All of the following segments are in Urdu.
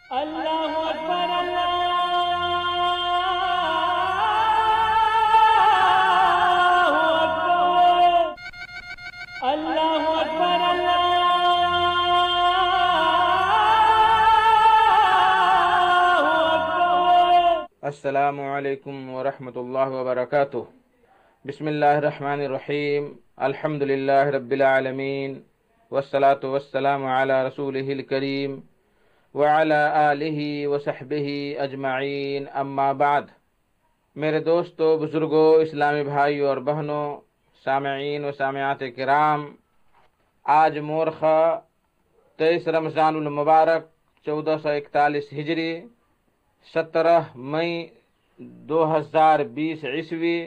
اللہ اکبر اللہ اکبر اللہ اکبر اللہ اکبر۔ السلام علیکم ورحمۃ اللہ وبرکاتہ۔ بسم اللہ الرحمن الرحیم، الحمد للہ رب العالمین، والصلاة والسلام علی رسولہ الکریم وعلی آلہ وصحبہ اجمعین، اما بعد۔ میرے دوستو، بزرگوں، اسلامی بھائیوں اور بہنوں، سامعین و سامعات کرام، آج مورخہ 23 رمضان المبارک 1441 ہجری، 17 مئی 2020 عیسوی،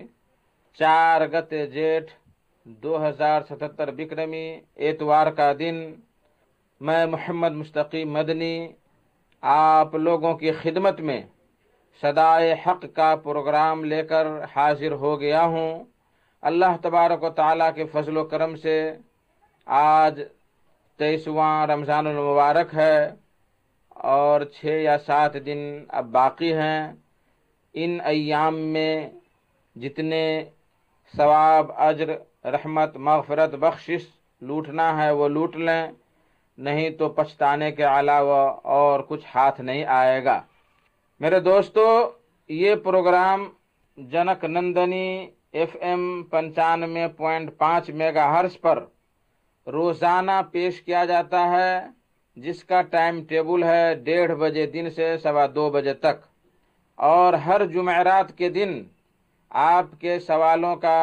4 گت جیٹھ 2077 بکرمی، اتوار کا دن، میں محمد مستقیم مدنی آپ لوگوں کی خدمت میں صدائے حق کا پروگرام لے کر حاضر ہو گیا ہوں۔ اللہ تبارک و تعالیٰ کے فضل و کرم سے آج 23واں رمضان المبارک ہے اور 6 یا 7 دن اب باقی ہیں۔ ان ایام میں جتنے ثواب، اجر، رحمت، مغفرت، بخشش لوٹنا ہے وہ لوٹ لیں، نہیں تو پچھتانے کے علاوہ اور کچھ ہاتھ نہیں آئے گا۔ میرے دوستو، یہ programme Janak Nandini FM 95.5 megahertz پر روزانہ پیش کیا جاتا ہے، جس کا ٹائم ٹیبل ہے 1:30 بجے دن سے 2:15 بجے تک، اور ہر جمعرات کے دن آپ کے سوالوں کا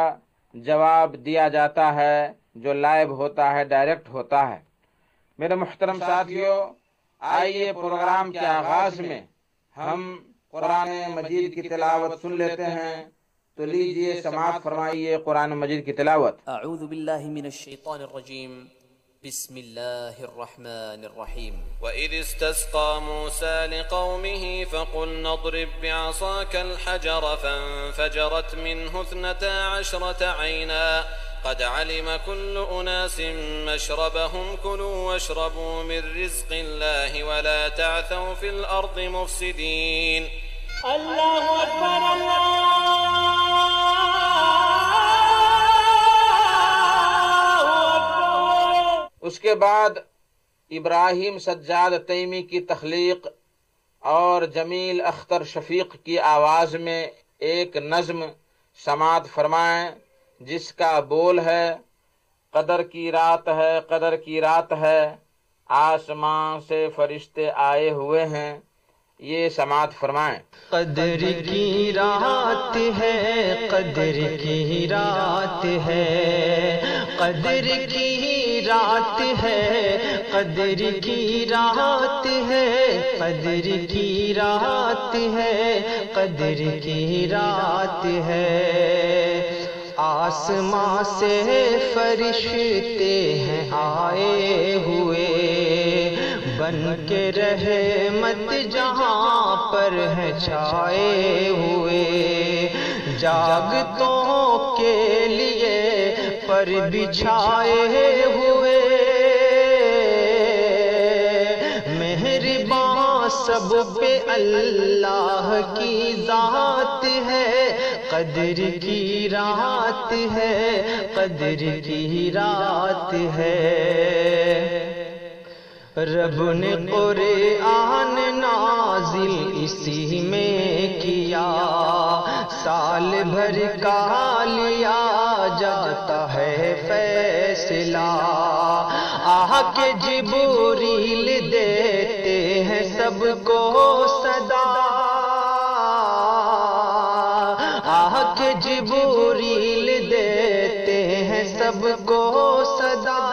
جواب دیا جاتا ہے، جو لائیو ہوتا ہے، ڈائریکٹ ہوتا ہے۔ میرے محترم ساتھیوں، آئیے پروگرام کے آغاز میں ہم قرآن مجید کی تلاوت سن لیتے ہیں، تو لیجئے سماعت فرمائیے قرآن مجید کی تلاوت۔ اعوذ باللہ من الشیطان الرجیم، بسم اللہ الرحمن الرحیم۔ وَإِذِ اسْتَسْقَى مُوسَى لِقَوْمِهِ فَقُلْنَا اضْرِب بِّعَصَاكَ الْحَجَرَ فَانفَجَرَتْ مِنْهُ 12 عَيْنًا قد علم كل أناس مشربهم كلوا واشربوا من رزق الله ولا تعثوا في الأرض مفسدين۔ اللہ اکبر اللہ اکبر۔ اس کے بعد ابراہیم سجاد تیمی کی تخلیق اور جمیل اختر شفیق کی آواز میں ایک نظم سماعت فرمائیں، جس کا بول ہے: قدر کی رات ہے، قدر کی رات ہے، آسمان سے فرشتے آئے ہوئے ہیں۔ یہ سماعت فرمائیں۔ قدر کی رات ہے، قدر کی رات ہے، قدر کی رات ہے، قدر کی رات ہے، قدر کی رات ہے، قدر کی رات ہے۔ آسمان سے فرشتے ہیں آئے ہوئے، بن کے رحمت جہاں پر ہے چھائے ہوئے، جاگتوں کے لیے پر بچھائے ہوئے، مہربان سب پہ اللہ کی ذات ہے، قدر کی رات ہے، قدر کی رات ہے۔ رب نے قرآن نازل اسی میں کیا، سال بھر کا لیا جاتا ہے فیصلہ، آہ کے جبریل دیتے ہیں سب کو صدا، کہ جبریل دیتے ہیں سب کو صدا،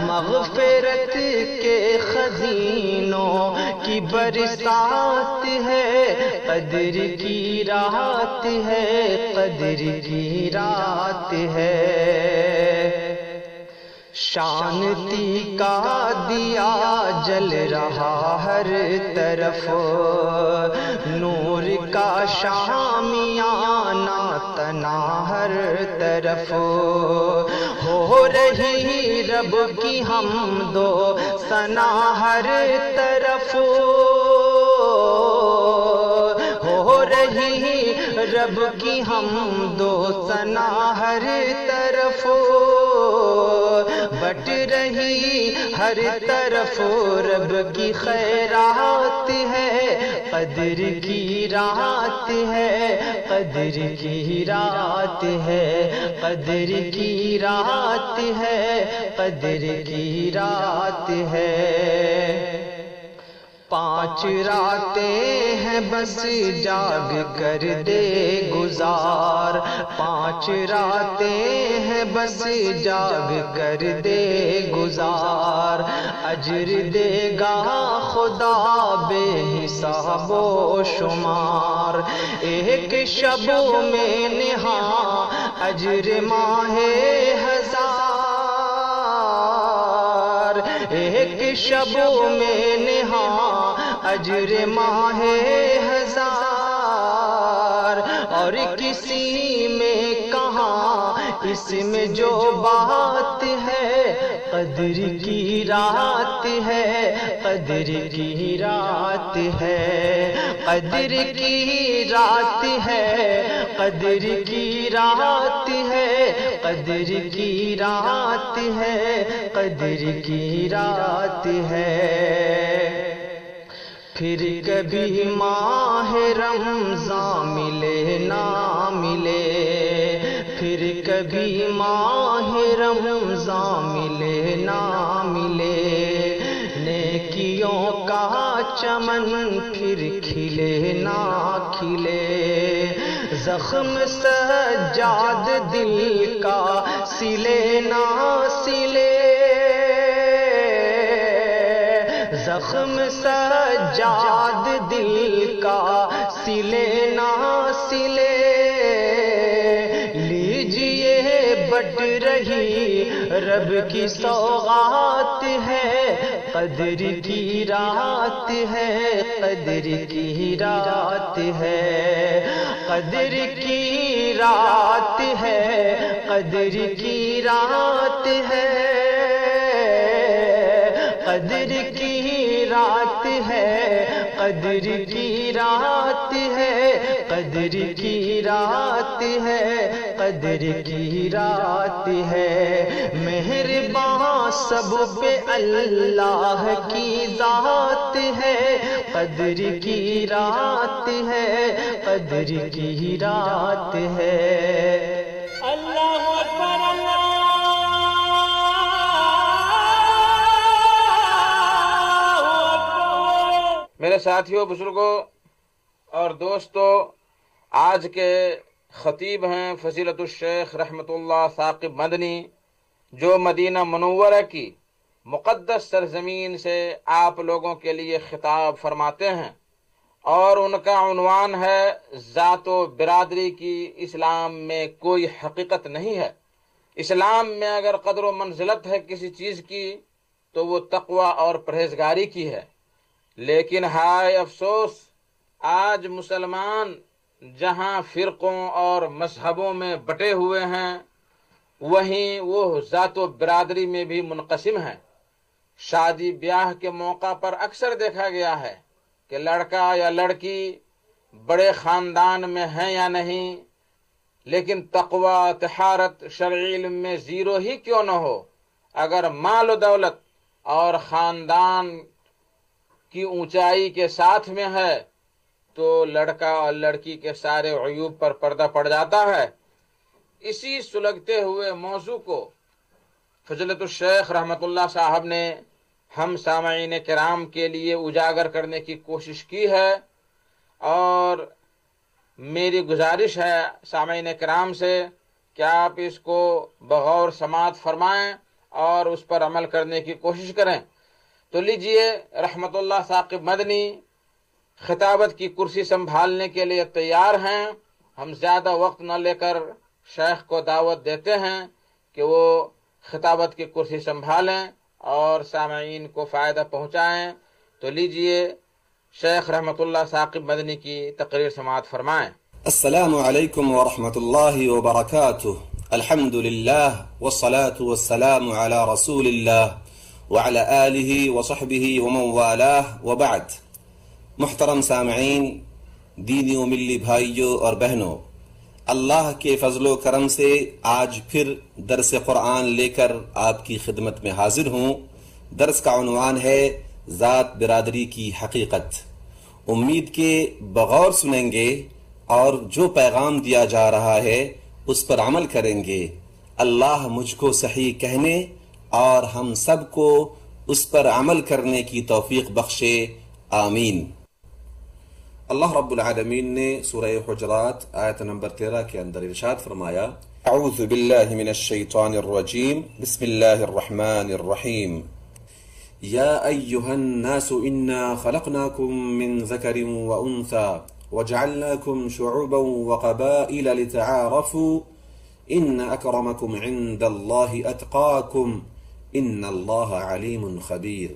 مغفرت کے خزینوں کی برسات ہے، قدر کی رات ہے، قدر کی رات ہے۔ شانتی کا دیا جل رہا ہر طرف، نور کا شامیانہ تنا ہر طرف، ہو رہی رب کی حمد و ثنا ہر طرف، ہو رہی رب کی حمد و ثنا ہر طرف، بٹ رہی ہر طرف رب کی خیرات ہے، قدر کی رات ہے، قدر کی رات ہے، قدر کی رات ہے، قدر کی رات ہے۔ 5 راتیں ہیں بس جاگ کر دے گزار، 5 راتیں ہیں بس جاگ کر دے گزار، اجر دے گا خدا بے حساب و شمار، ایک شب میں نہاں اجر ماہ ہزار، ایک شب میں نہاں اجر ماہ ہزار، اور کسی میں کہاں اس میں جو بات ہے، قدر کی رات ہے، قدر کی رات ہے، قدر کی رات ہے، قدر کی رات ہے، قدر کی رات ہے، قدر کی رات ہے۔ پھر کبھی ماہ رمضان ملے نہ ملے، پھر کبھی ماہ رمضان ملے نہ ملے، نیکیوں کا چمن پھر کھلے نہ کھلے، زخم سجاد دل کا سلے نہ سلے، زخم سجاد دل کا سلے نہ سلے، لیجئے بٹ رہی رب کی سوغات ہے، قدر کی رات ہے، قدر کی رات ہے، قدر کی رات ہے، قدر کی رات ہے، قدر کی رات ہے، قدر کی رات ہے، قدر کی رات ہے، قدر کی رات ہے۔ مہرباں سب پہ اللہ کی ذات ہے، قدر کی رات ہے، قدر کی رات ہے۔ اللہ اکبر اللہ اکبر۔ میرے ساتھیوں، بزرگوں اور دوستو، آج کے خطیب ہیں فضیلت الشیخ رحمت اللہ ثاقب مدنی، جو مدینہ منورہ کی مقدس سرزمین سے آپ لوگوں کے لیے خطاب فرماتے ہیں، اور ان کا عنوان ہے ذات و برادری کی اسلام میں کوئی حقیقت نہیں ہے۔ اسلام میں اگر قدر و منزلت ہے کسی چیز کی تو وہ تقوی اور پرہیزگاری کی ہے، لیکن ہائے افسوس، آج مسلمان جہاں فرقوں اور مذہبوں میں بٹے ہوئے ہیں، وہیں وہ ذات و برادری میں بھی منقسم ہیں۔ شادی بیاہ کے موقع پر اکثر دیکھا گیا ہے کہ لڑکا یا لڑکی بڑے خاندان میں ہیں یا نہیں، لیکن تقوی، طہارت، شرعی علم میں زیرو ہی کیوں نہ ہو، اگر مال و دولت اور خاندان کی اونچائی کے ساتھ میں ہے تو لڑکا اور لڑکی کے سارے عیوب پر پردہ پڑ جاتا ہے۔ اسی سلگتے ہوئے موضوع کو فضیلت الشیخ رحمت اللہ صاحب نے ہم سامعین کرام کے لیے اجاگر کرنے کی کوشش کی ہے، اور میری گزارش ہے سامعین کرام سے کہ آپ اس کو بغور سماعت فرمائیں اور اس پر عمل کرنے کی کوشش کریں۔ تو لیجئے، رحمت اللہ ثاقب مدنی خطابت کی کرسی سنبھالنے کے لیے تیار ہیں۔ ہم زیادہ وقت نہ لے کر شیخ کو دعوت دیتے ہیں کہ وہ خطابت کی کرسی سنبھالیں اور سامعین کو فائدہ پہنچائیں، تو لیجئے شیخ رحمت اللہ ثاقب مدنی کی تقریر سماعت فرمائیں۔ السلام علیکم ورحمۃ اللہ وبرکاتہ۔ الحمد للہ والصلاة والسلام علی رسول اللہ وعلی آلہ وصحبہ ومن والاہ وبعد۔ محترم سامعین، دینی و ملی بھائیوں اور بہنوں، اللہ کے فضل و کرم سے آج پھر درس قرآن لے کر آپ کی خدمت میں حاضر ہوں۔ درس کا عنوان ہے ذات برادری کی حقیقت۔ امید کے بغور سنیں گے اور جو پیغام دیا جا رہا ہے اس پر عمل کریں گے۔ اللہ مجھ کو صحیح کہنے اور ہم سب کو اس پر عمل کرنے کی توفیق بخشے، آمین۔ اللہ رب العالمین نے سورہ حجرات آیت نمبر 13 کے اندر ارشاد فرمایا، اعوذ باللہ من الشیطان الرجیم، بسم اللہ الرحمن الرحیم، یا ایہا الناس انا خلقناکم من ذکر وانثى وجعلناکم شعوبا وقبائل لتعارفوا ان اکرمکم عند اللہ اتقاکم ان اللہ علیم خبیر۔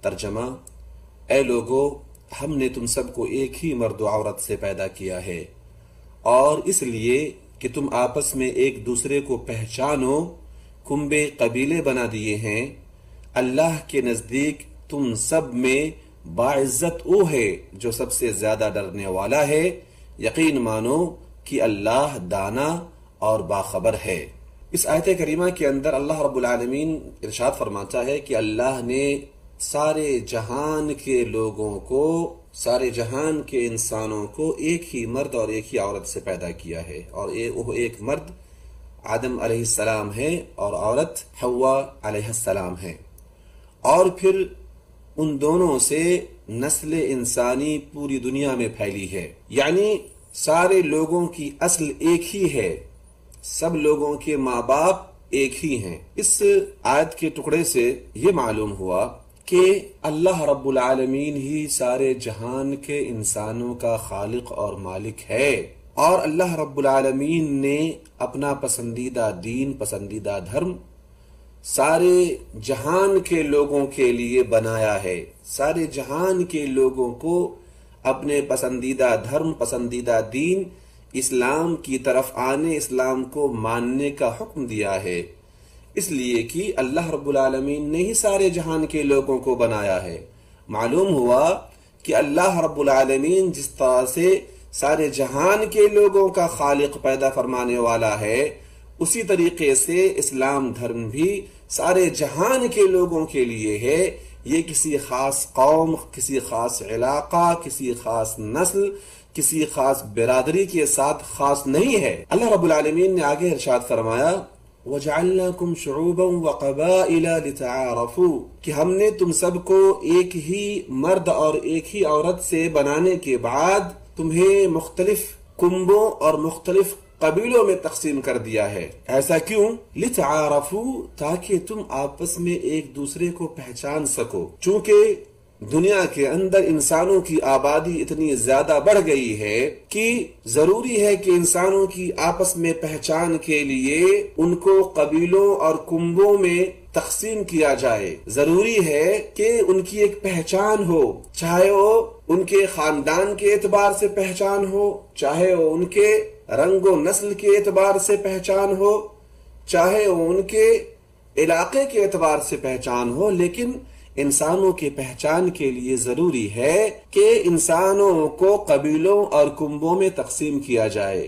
ترجمہ، اے لوگو، ہم نے تم سب کو ایک ہی مرد و عورت سے پیدا کیا ہے، اور اس لیے کہ تم آپس میں ایک دوسرے کو پہچانو کنبے قبیلے بنا دیے ہیں۔ اللہ کے نزدیک تم سب میں باعزت وہ ہے جو سب سے زیادہ ڈرنے والا ہے۔ یقین مانو کہ اللہ دانا اور باخبر ہے۔ اس آیت کریمہ کے اندر اللہ رب العالمین ارشاد فرماتا ہے کہ اللہ نے سارے جہان کے لوگوں کو، سارے جہان کے انسانوں کو ایک ہی مرد اور ایک ہی عورت سے پیدا کیا ہے، اور وہ ایک مرد آدم علیہ السلام ہے اور عورت حوا علیہ السلام ہے، اور پھر ان دونوں سے نسل انسانی پوری دنیا میں پھیلی ہے، یعنی سارے لوگوں کی اصل ایک ہی ہے، سب لوگوں کے ماں باپ ایک ہی ہیں۔ اس آیت کے ٹکڑے سے یہ معلوم ہوا کہ اللہ رب العالمین ہی سارے جہان کے انسانوں کا خالق اور مالک ہے، اور اللہ رب العالمین نے اپنا پسندیدہ دین، پسندیدہ دھرم سارے جہان کے لوگوں کے لیے بنایا ہے۔ سارے جہان کے لوگوں کو اپنے پسندیدہ دھرم، پسندیدہ دین اسلام کی طرف آنے، اسلام کو ماننے کا حکم دیا ہے، اس لیے کہ اللہ رب العالمین نے ہی سارے جہان کے لوگوں کو بنایا ہے۔ معلوم ہوا کہ اللہ رب العالمین جس طرح سے سارے جہان کے لوگوں کا خالق پیدا فرمانے والا ہے، اسی طریقے سے اسلام دھرم بھی سارے جہان کے لوگوں کے لیے ہے۔ یہ کسی خاص قوم، کسی خاص علاقہ، کسی خاص نسل، کسی خاص برادری کے ساتھ خاص نہیں ہے۔ اللہ رب العالمین نے آگے ارشاد فرمایا، وَجَعَلْنَاكُمْ شُعُوبًا وَقَبَائِلَ لِتَعَارَفُوا، کہ ہم نے تم سب کو ایک ہی مرد اور ایک ہی عورت سے بنانے کے بعد تمہیں مختلف کنبوں اور مختلف قبیلوں میں تقسیم کر دیا ہے۔ ایسا کیوں؟ لِتَعَارَفُوا، تاکہ تم آپس میں ایک دوسرے کو پہچان سکو۔ چونکہ دنیا کے اندر انسانوں کی آبادی اتنی زیادہ بڑھ گئی ہے کہ ضروری ہے کہ انسانوں کی آپس میں پہچان کے لیے ان کو قبیلوں اور کنبوں میں تقسیم کیا جائے۔ ضروری ہے کہ ان کی ایک پہچان ہو، چاہے وہ ان کے خاندان کے اعتبار سے پہچان ہو، چاہے وہ ان کے رنگ و نسل کے اعتبار سے پہچان ہو، چاہے وہ ان کے علاقے کے اعتبار سے پہچان ہو، لیکن انسانوں کے پہچان کے لیے ضروری ہے کہ انسانوں کو قبیلوں اور کنبوں میں تقسیم کیا جائے۔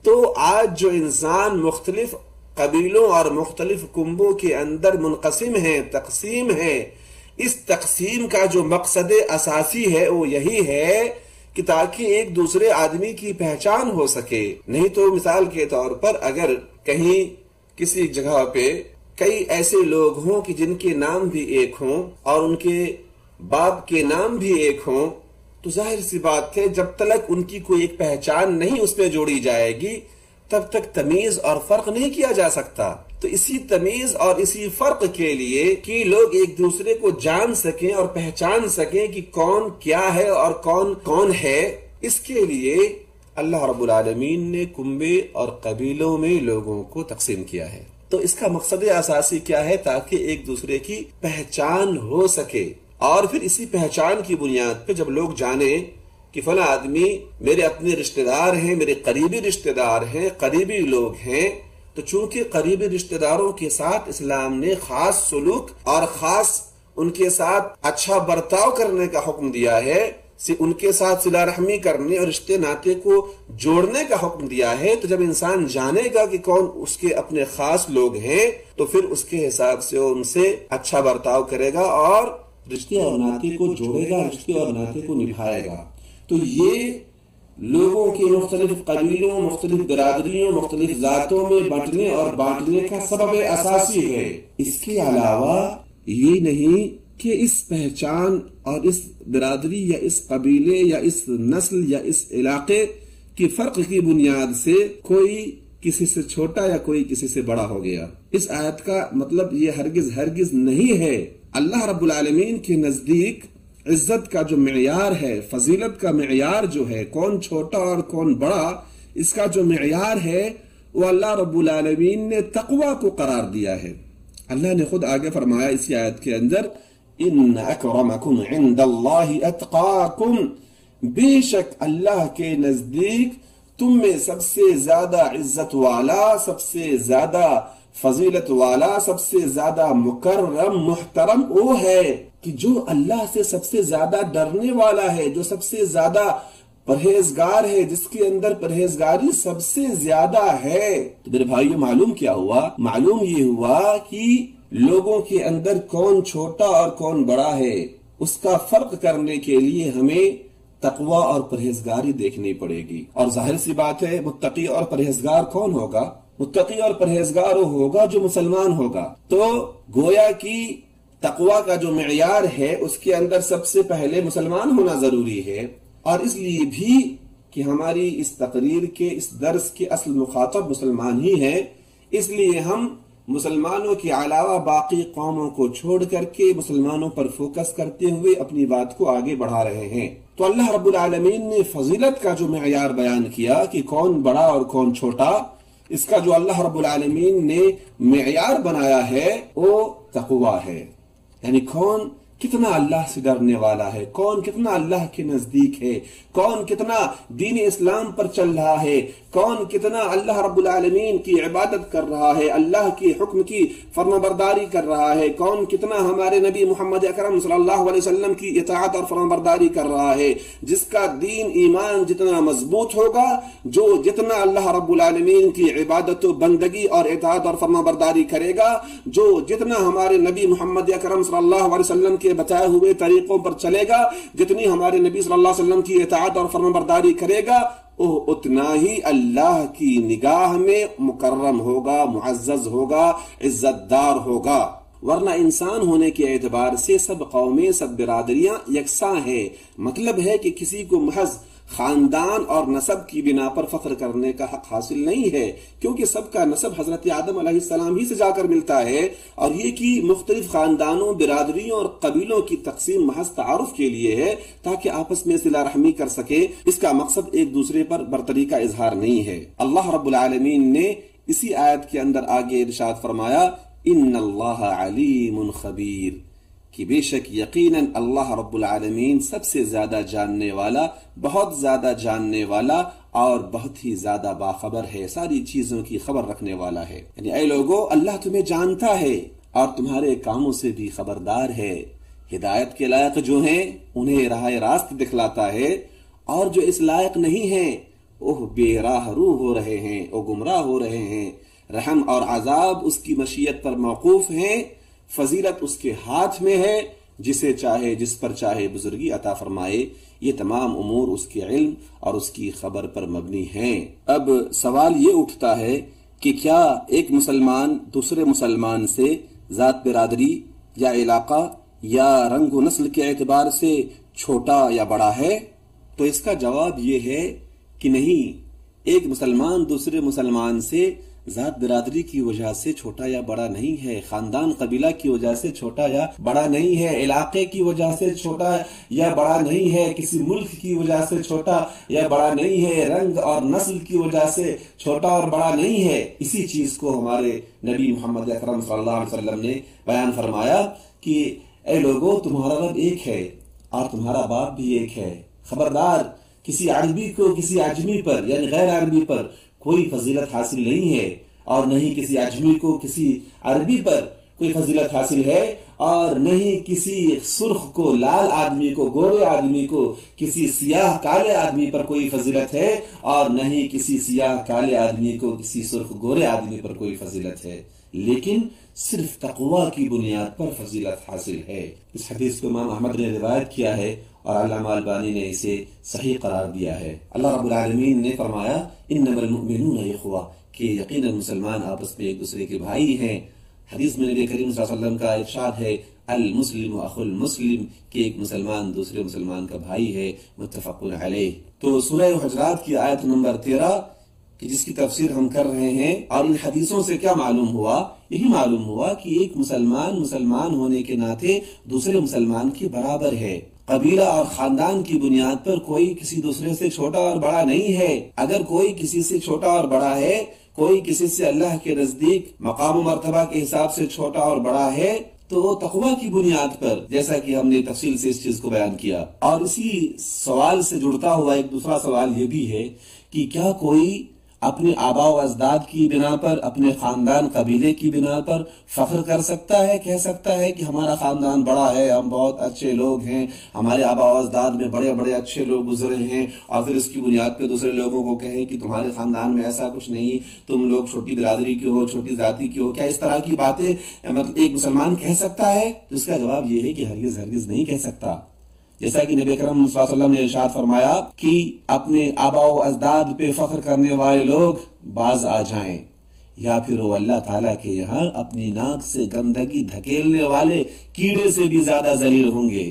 تو آج جو انسان مختلف قبیلوں اور مختلف کنبوں کے اندر منقسم ہیں، تقسیم ہیں، اس تقسیم کا جو مقصد اساسی ہے وہ یہی ہے کہ تاکہ ایک دوسرے آدمی کی پہچان ہو سکے۔ نہیں تو مثال کے طور پر اگر کہیں کسی جگہ پہ کئی ایسے لوگ ہوں کہ جن کے نام بھی ایک ہوں اور ان کے باپ کے نام بھی ایک ہوں، تو ظاہر سی بات ہے جب تک ان کی کوئی ایک پہچان نہیں اس میں جوڑی جائے گی تب تک تمیز اور فرق نہیں کیا جا سکتا۔ تو اسی تمیز اور اسی فرق کے لیے کہ لوگ ایک دوسرے کو جان سکیں اور پہچان سکیں کہ کون کیا ہے اور کون کون ہے، اس کے لیے اللہ رب العالمین نے کنبے اور قبیلوں میں لوگوں کو تقسیم کیا ہے۔ تو اس کا مقصد اساسی کیا ہے؟ تاکہ ایک دوسرے کی پہچان ہو سکے، اور پھر اسی پہچان کی بنیاد پہ جب لوگ جانیں کہ فلاں آدمی میرے اپنے رشتہ دار ہیں، میرے قریبی رشتہ دار ہیں، قریبی لوگ ہیں، تو چونکہ قریبی رشتہ داروں کے ساتھ اسلام نے خاص سلوک اور خاص ان کے ساتھ اچھا برتاؤ کرنے کا حکم دیا ہے، ان کے ساتھ صلہ رحمی کرنے اور رشتے ناطے کو جوڑنے کا حکم دیا ہے، تو جب انسان جانے گا کہ کون اس کے اپنے خاص لوگ ہیں تو پھر اس کے حساب سے ان سے اچھا برتاؤ کرے گا اور رشتے اور ناطے کو جوڑے گا، رشتے اور ناطے کو نبھائے گا۔ تو یہ لوگوں کے مختلف قبیلوں، مختلف برادریوں، مختلف ذاتوں میں بانٹنے اور بانٹنے کا سبب اساسی ہے۔ اس کے علاوہ یہ نہیں کہ اس پہچان اور اس برادری یا اس قبیلے یا اس نسل یا اس علاقے کی فرق کی بنیاد سے کوئی کسی سے چھوٹا یا کوئی کسی سے بڑا ہو گیا۔ اس آیت کا مطلب یہ ہرگز نہیں ہے۔ اللہ رب العالمین کے نزدیک عزت کا جو معیار ہے، فضیلت کا معیار جو ہے، کون چھوٹا اور کون بڑا، اس کا جو معیار ہے وہ اللہ رب العالمین نے تقوی کو قرار دیا ہے۔ اللہ نے خود آگے فرمایا اسی آیت کے اندر، ان اکرمکم عند اللہ اتقاکم، بے شک اللہ کے نزدیک تم میں سب سے زیادہ عزت والا، سب سے زیادہ فضیلت والا، سب سے زیادہ مکرم محترم وہ ہے کہ جو اللہ سے سب سے زیادہ ڈرنے والا ہے، جو سب سے زیادہ پرہیزگار ہے، جس کے اندر پرہیزگاری سب سے زیادہ ہے۔ تو میرے بھائیو معلوم کیا ہوا؟ معلوم یہ ہوا کہ لوگوں کے اندر کون چھوٹا اور کون بڑا ہے اس کا فرق کرنے کے لیے ہمیں تقوی اور پرہیزگاری دیکھنی پڑے گی۔ اور ظاہر سی بات ہے، متقی اور پرہیزگار کون ہوگا؟ متقی اور پرہیزگار وہ ہوگا جو مسلمان ہوگا۔ تو گویا کی تقوی کا جو معیار ہے اس کے اندر سب سے پہلے مسلمان ہونا ضروری ہے، اور اس لیے بھی کہ ہماری اس تقریر کے اس درس کے اصل مخاطب مسلمان ہی ہیں، اس لیے ہم مسلمانوں کے علاوہ باقی قوموں کو چھوڑ کر کے مسلمانوں پر فوکس کرتے ہوئے اپنی بات کو آگے بڑھا رہے ہیں۔ تو اللہ رب العالمین نے فضیلت کا جو معیار بیان کیا کہ کون بڑا اور کون چھوٹا، اس کا جو اللہ رب العالمین نے معیار بنایا ہے وہ تقوی ہے، یعنی کون کتنا اللہ سے ڈرنے والا ہے، کون کتنا اللہ کے نزدیک ہے، کون کتنا دین اسلام پر چل رہا ہے، کون کتنا اللہ رب العالمین کی عبادت کر رہا ہے، اللہ کی حکم کی فرمانبرداری کر رہا ہے، کون کتنا ہمارے نبی محمد اکرم صلی اللہ علیہ وسلم کی اطاعت اور فرمانبرداری کر رہا ہے۔ جس کا دین ایمان جتنا مضبوط ہوگا، جو جتنا اللہ رب العالمین کی عبادت و بندگی اور اطاعت اور فرمانبرداری کرے گا، جو جتنا ہمارے نبی محمد اکرم صلی اللہ علیہ وسلم کے بتائے ہوئے طریقوں پر چلے گا، جتنی ہمارے نبی صلی اللہ علیہ وسلم کی اطاعت اور فرمانبرداری کرے گا، وہ اتنا ہی اللہ کی نگاہ میں مکرم ہوگا، معزز ہوگا، عزت دار ہوگا۔ ورنہ انسان ہونے کے اعتبار سے سب قومیں، سب برادریاں یکساں ہیں۔ مطلب ہے کہ کسی کو محض خاندان اور نسب کی بنا پر فخر کرنے کا حق حاصل نہیں ہے، کیونکہ سب کا نسب حضرت آدم علیہ السلام ہی سے جا کر ملتا ہے، اور یہ کہ مختلف خاندانوں، برادریوں اور قبیلوں کی تقسیم محض تعارف کے لیے ہے تاکہ آپس میں صلہ رحمی کر سکے۔ اس کا مقصد ایک دوسرے پر برتری کا اظہار نہیں ہے۔ اللہ رب العالمین نے اسی آیت کے اندر آگے ارشاد فرمایا، ان اللہ علیم خبیر، کہ بے شک یقیناً اللہ رب العالمین سب سے زیادہ جاننے والا، بہت زیادہ جاننے والا اور بہت ہی زیادہ باخبر ہے، ساری چیزوں کی خبر رکھنے والا ہے۔ یعنی اے لوگو، اللہ تمہیں جانتا ہے اور تمہارے کاموں سے بھی خبردار ہے۔ ہدایت کے لائق جو ہیں انہیں راہ راست دکھلاتا ہے، اور جو اس لائق نہیں ہیں وہ بے راہ رو ہو رہے ہیں، وہ گمراہ ہو رہے ہیں۔ رحم اور عذاب اس کی مشیت پر موقوف ہیں، فضیلت اس کے ہاتھ میں ہے، جسے چاہے جس پر چاہے بزرگی عطا فرمائے۔ یہ تمام امور اس کے علم اور اس کی خبر پر مبنی ہیں۔ اب سوال یہ اٹھتا ہے کہ کیا ایک مسلمان دوسرے مسلمان سے ذات برادری یا علاقہ یا رنگ و نسل کے اعتبار سے چھوٹا یا بڑا ہے؟ تو اس کا جواب یہ ہے کہ نہیں، ایک مسلمان دوسرے مسلمان سے ذات برادری کی وجہ سے چھوٹا یا بڑا نہیں ہے، خاندان قبیلہ کی وجہ سے چھوٹا یا بڑا نہیں ہے، علاقے کی وجہ سے چھوٹا یا بڑا نہیں ہے، کسی ملک کی وجہ سے چھوٹا یا بڑا نہیں ہے، رنگ اور نسل کی وجہ سے چھوٹا اور بڑا نہیں ہے۔ اسی چیز کو ہمارے نبی محمد اکرم صلی اللہ علیہ وسلم نے بیان فرمایا کہ اے لوگو، تمہارا رب ایک ہے اور تمہارا باپ بھی ایک ہے۔ خبردار، کسی عربی کو کسی عجمی پر یعنی غیر عربی پر کوئی فضیلت حاصل نہیں ہے، اور نہ ہی کسی عجمی کو کسی عربی پر کوئی فضیلت حاصل ہے، اور نہ ہی کسی سرخ کو لال آدمی کو، گورے آدمی کو کسی سیاہ کالے آدمی پر کوئی فضیلت ہے، اور نہ ہی کسی سیاہ کالے آدمی کو کسی سرخ گورے آدمی پر کوئی فضیلت ہے، لیکن صرف تقوی کی بنیاد پر فضیلت حاصل ہے۔ اس حدیث کو امام احمد نے روایت کیا ہے اور علامہ البانی نے اسے صحیح قرار دیا ہے۔ اللہ رب العالمین نے فرمایا انما المؤمنون اخوہ، کہ یقیناً مسلمان آپس میں ایک دوسرے کے بھائی ہیں۔ حدیث میں نبی کریم صلی اللہ علیہ وسلم کا ارشاد ہے المسلم اخو المسلم، کہ ایک مسلمان دوسرے مسلمان کا بھائی ہے، متفق علیہ۔ تو سورہ حجرات کی آیت نمبر 13 کہ جس کی تفسیر ہم کر رہے ہیں، اور ان حدیثوں سے کیا معلوم ہوا؟ یہی معلوم ہوا کہ ایک مسلمان ہونے کے ناطے دوسرے مسلمان کے برابر ہے۔ قبیلہ اور خاندان کی بنیاد پر کوئی کسی دوسرے سے چھوٹا اور بڑا نہیں ہے۔ اگر کوئی کسی سے چھوٹا اور بڑا ہے، کوئی کسی سے اللہ کے نزدیک مقام و مرتبہ کے حساب سے چھوٹا اور بڑا ہے، تو وہ تقوی کی بنیاد پر، جیسا کہ ہم نے تفصیل سے اس چیز کو بیان کیا۔ اور اسی سوال سے جڑتا ہوا ایک دوسرا سوال یہ بھی ہے کہ کیا کوئی اپنے آباء و اجداد کی بنا پر، اپنے خاندان قبیلے کی بنا پر فخر کر سکتا ہے، کہہ سکتا ہے کہ ہمارا خاندان بڑا ہے، ہم بہت اچھے لوگ ہیں، ہمارے آباء و اجداد میں بڑے بڑے اچھے لوگ گزرے ہیں، اور پھر اس کی بنیاد پہ دوسرے لوگوں کو کہیں کہ تمہارے خاندان میں ایسا کچھ نہیں، تم لوگ چھوٹی برادری کے ہو، چھوٹی ذاتی کے ہو؟ کیا اس طرح کی باتیں مطلب ایک مسلمان کہہ سکتا ہے؟ تو اس کا جواب یہ ہے کہ ہرگز نہیں کہہ سکتا۔ جیسا کہ نبی کرم صلی اللہ علیہ وسلم نے ارشاد فرمایا کہ اپنے آباء و اجداد پہ فخر کرنے والے لوگ باز آ جائیں، یا پھر وہ اللہ تعالیٰ کے یہاں اپنی ناک سے گندگی دھکیلنے والے کیڑے سے بھی زیادہ ذلیل ہوں گے۔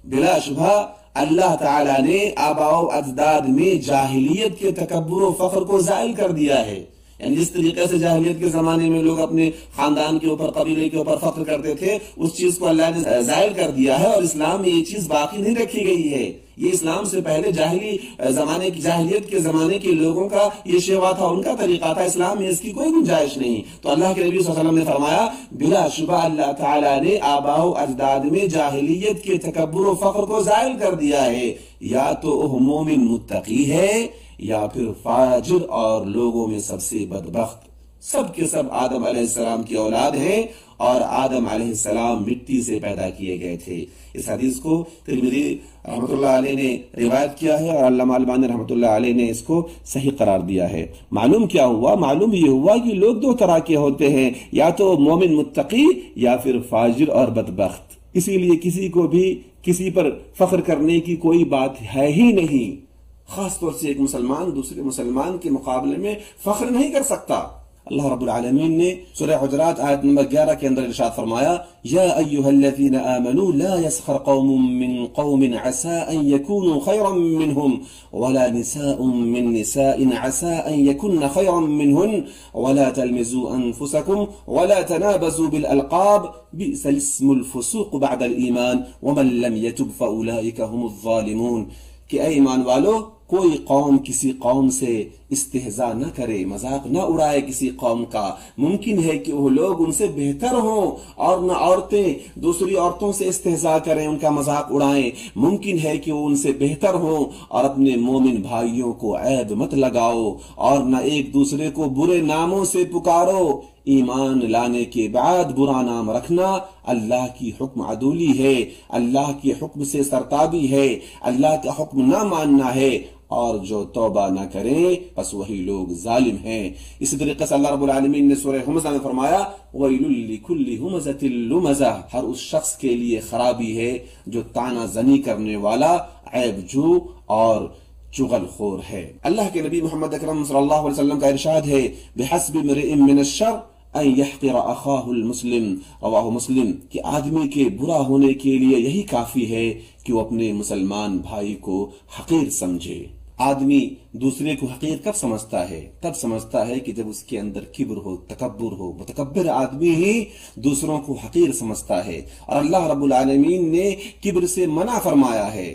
بلا شبہ اللہ تعالیٰ نے آباء و اجداد میں جاہلیت کے تکبر و فخر کو زائل کر دیا ہے۔ یعنی جس طریقے سے جاہلیت کے زمانے میں لوگ اپنے خاندان کے اوپر، قبیلے کے اوپر فخر کرتے تھے، اس چیز کو اللہ نے زائل کر دیا ہے، اور اسلام میں یہ چیز باقی نہیں رکھی گئی ہے۔ یہ اسلام سے پہلے جاہلیت کے زمانے کے لوگوں کا یہ شیوا تھا، ان کا طریقہ تھا، اسلام میں اس کی کوئی گنجائش نہیں۔ تو اللہ کے نبی صلی اللہ علیہ وسلم نے فرمایا بلا شبہ اللہ تعالیٰ نے آباء و اجداد میں جاہلیت کے تکبر و فخر کو زائل کر دیا ہے۔ یا تو وہ مومن متقی ہے، یا پھر فاجر اور لوگوں میں سب سے بدبخت۔ سب کے سب آدم علیہ السلام کی اولاد ہیں، اور آدم علیہ السلام مٹی سے پیدا کیے گئے تھے۔ اس حدیث کو ترمذی رحمۃ اللہ علیہ نے روایت کیا ہے، اور علامہ البانی رحمۃ اللہ علیہ نے اس کو صحیح قرار دیا ہے۔ معلوم کیا ہوا؟ معلوم یہ ہوا کہ لوگ دو طرح کے ہوتے ہیں، یا تو مومن متقی یا پھر فاجر اور بدبخت۔ اسی لیے کسی کو بھی کسی پر فخر کرنے کی کوئی بات ہے ہی نہیں۔ خاص طور سے ایک مسلمان دوسرے مسلمان کے مقابلے میں فخر نہیں کر سکتا۔ اللہ رب العالمین نے سورہ حجرات آیت نمبر 11 کے اندر ارشاد فرمایا یا ایھا الذین آمنوا لا يسخر قوم من قوم عسى ان يكونوا خيرا منهم ولا نساء من نساء عسى ان يكن خيرا منهن ولا تلمزوا انفسكم ولا تنابزوا بالالقاب بئس الاسم الفسوق بعد الايمان ومن لم يتب فاولئك هم الظالمون۔ کہ اے ایمان والو، کوئی قوم کسی قوم سے استہزاء نہ کرے، مذاق نہ اڑائے کسی قوم کا۔ ممکن ہے کہ وہ لوگ ان سے بہتر ہوں، اور نہ عورتیں دوسری عورتوں سے استہزاء کریں، ان کا مذاق اڑائیں۔ ممکن ہے کہ وہ ان سے بہتر ہوں، اور اپنے مومن بھائیوں کو عیب مت لگاؤ، اور نہ ایک دوسرے کو برے ناموں سے پکارو۔ ایمان لانے کے بعد برا نام رکھنا اللہ کی حکم عدولی ہے، اللہ کے حکم سے سرتابی ہے، اللہ کا حکم نہ ماننا ہے، اور جو توبہ نہ کریں بس وہی لوگ ظالم ہیں۔ اسی طریقے سے اللہ رب العالمین نے سورہ ہمزہ میں فرمایا وَيْلٌ لِكُلِّ هُمَزَةٍ لُمَزَةٍ، ہر اس شخص کے لیے خرابی ہے جو طعنہ زنی کرنے والا، عیب جو اور چغل خور ہے۔ اللہ کے نبی محمد اکرم صلی اللہ علیہ وسلم کا ارشاد ہے بِحَسْبِ امْرِئٍ مِّنَ الشَّرِّ ان يحقر اخاه المسلم، رواہ مسلم، کہ آدمی کے برا ہونے کے لیے یہی کافی ہے کہ وہ اپنے مسلمان بھائی کو حقیر سمجھے۔ آدمی دوسرے کو حقیر کب سمجھتا ہے؟ تب سمجھتا ہے کہ جب اس کے اندر کبر ہو، تکبر ہو۔ متکبر آدمی ہی دوسروں کو حقیر سمجھتا ہے، اور اللہ رب العالمین نے کبر سے منع فرمایا ہے،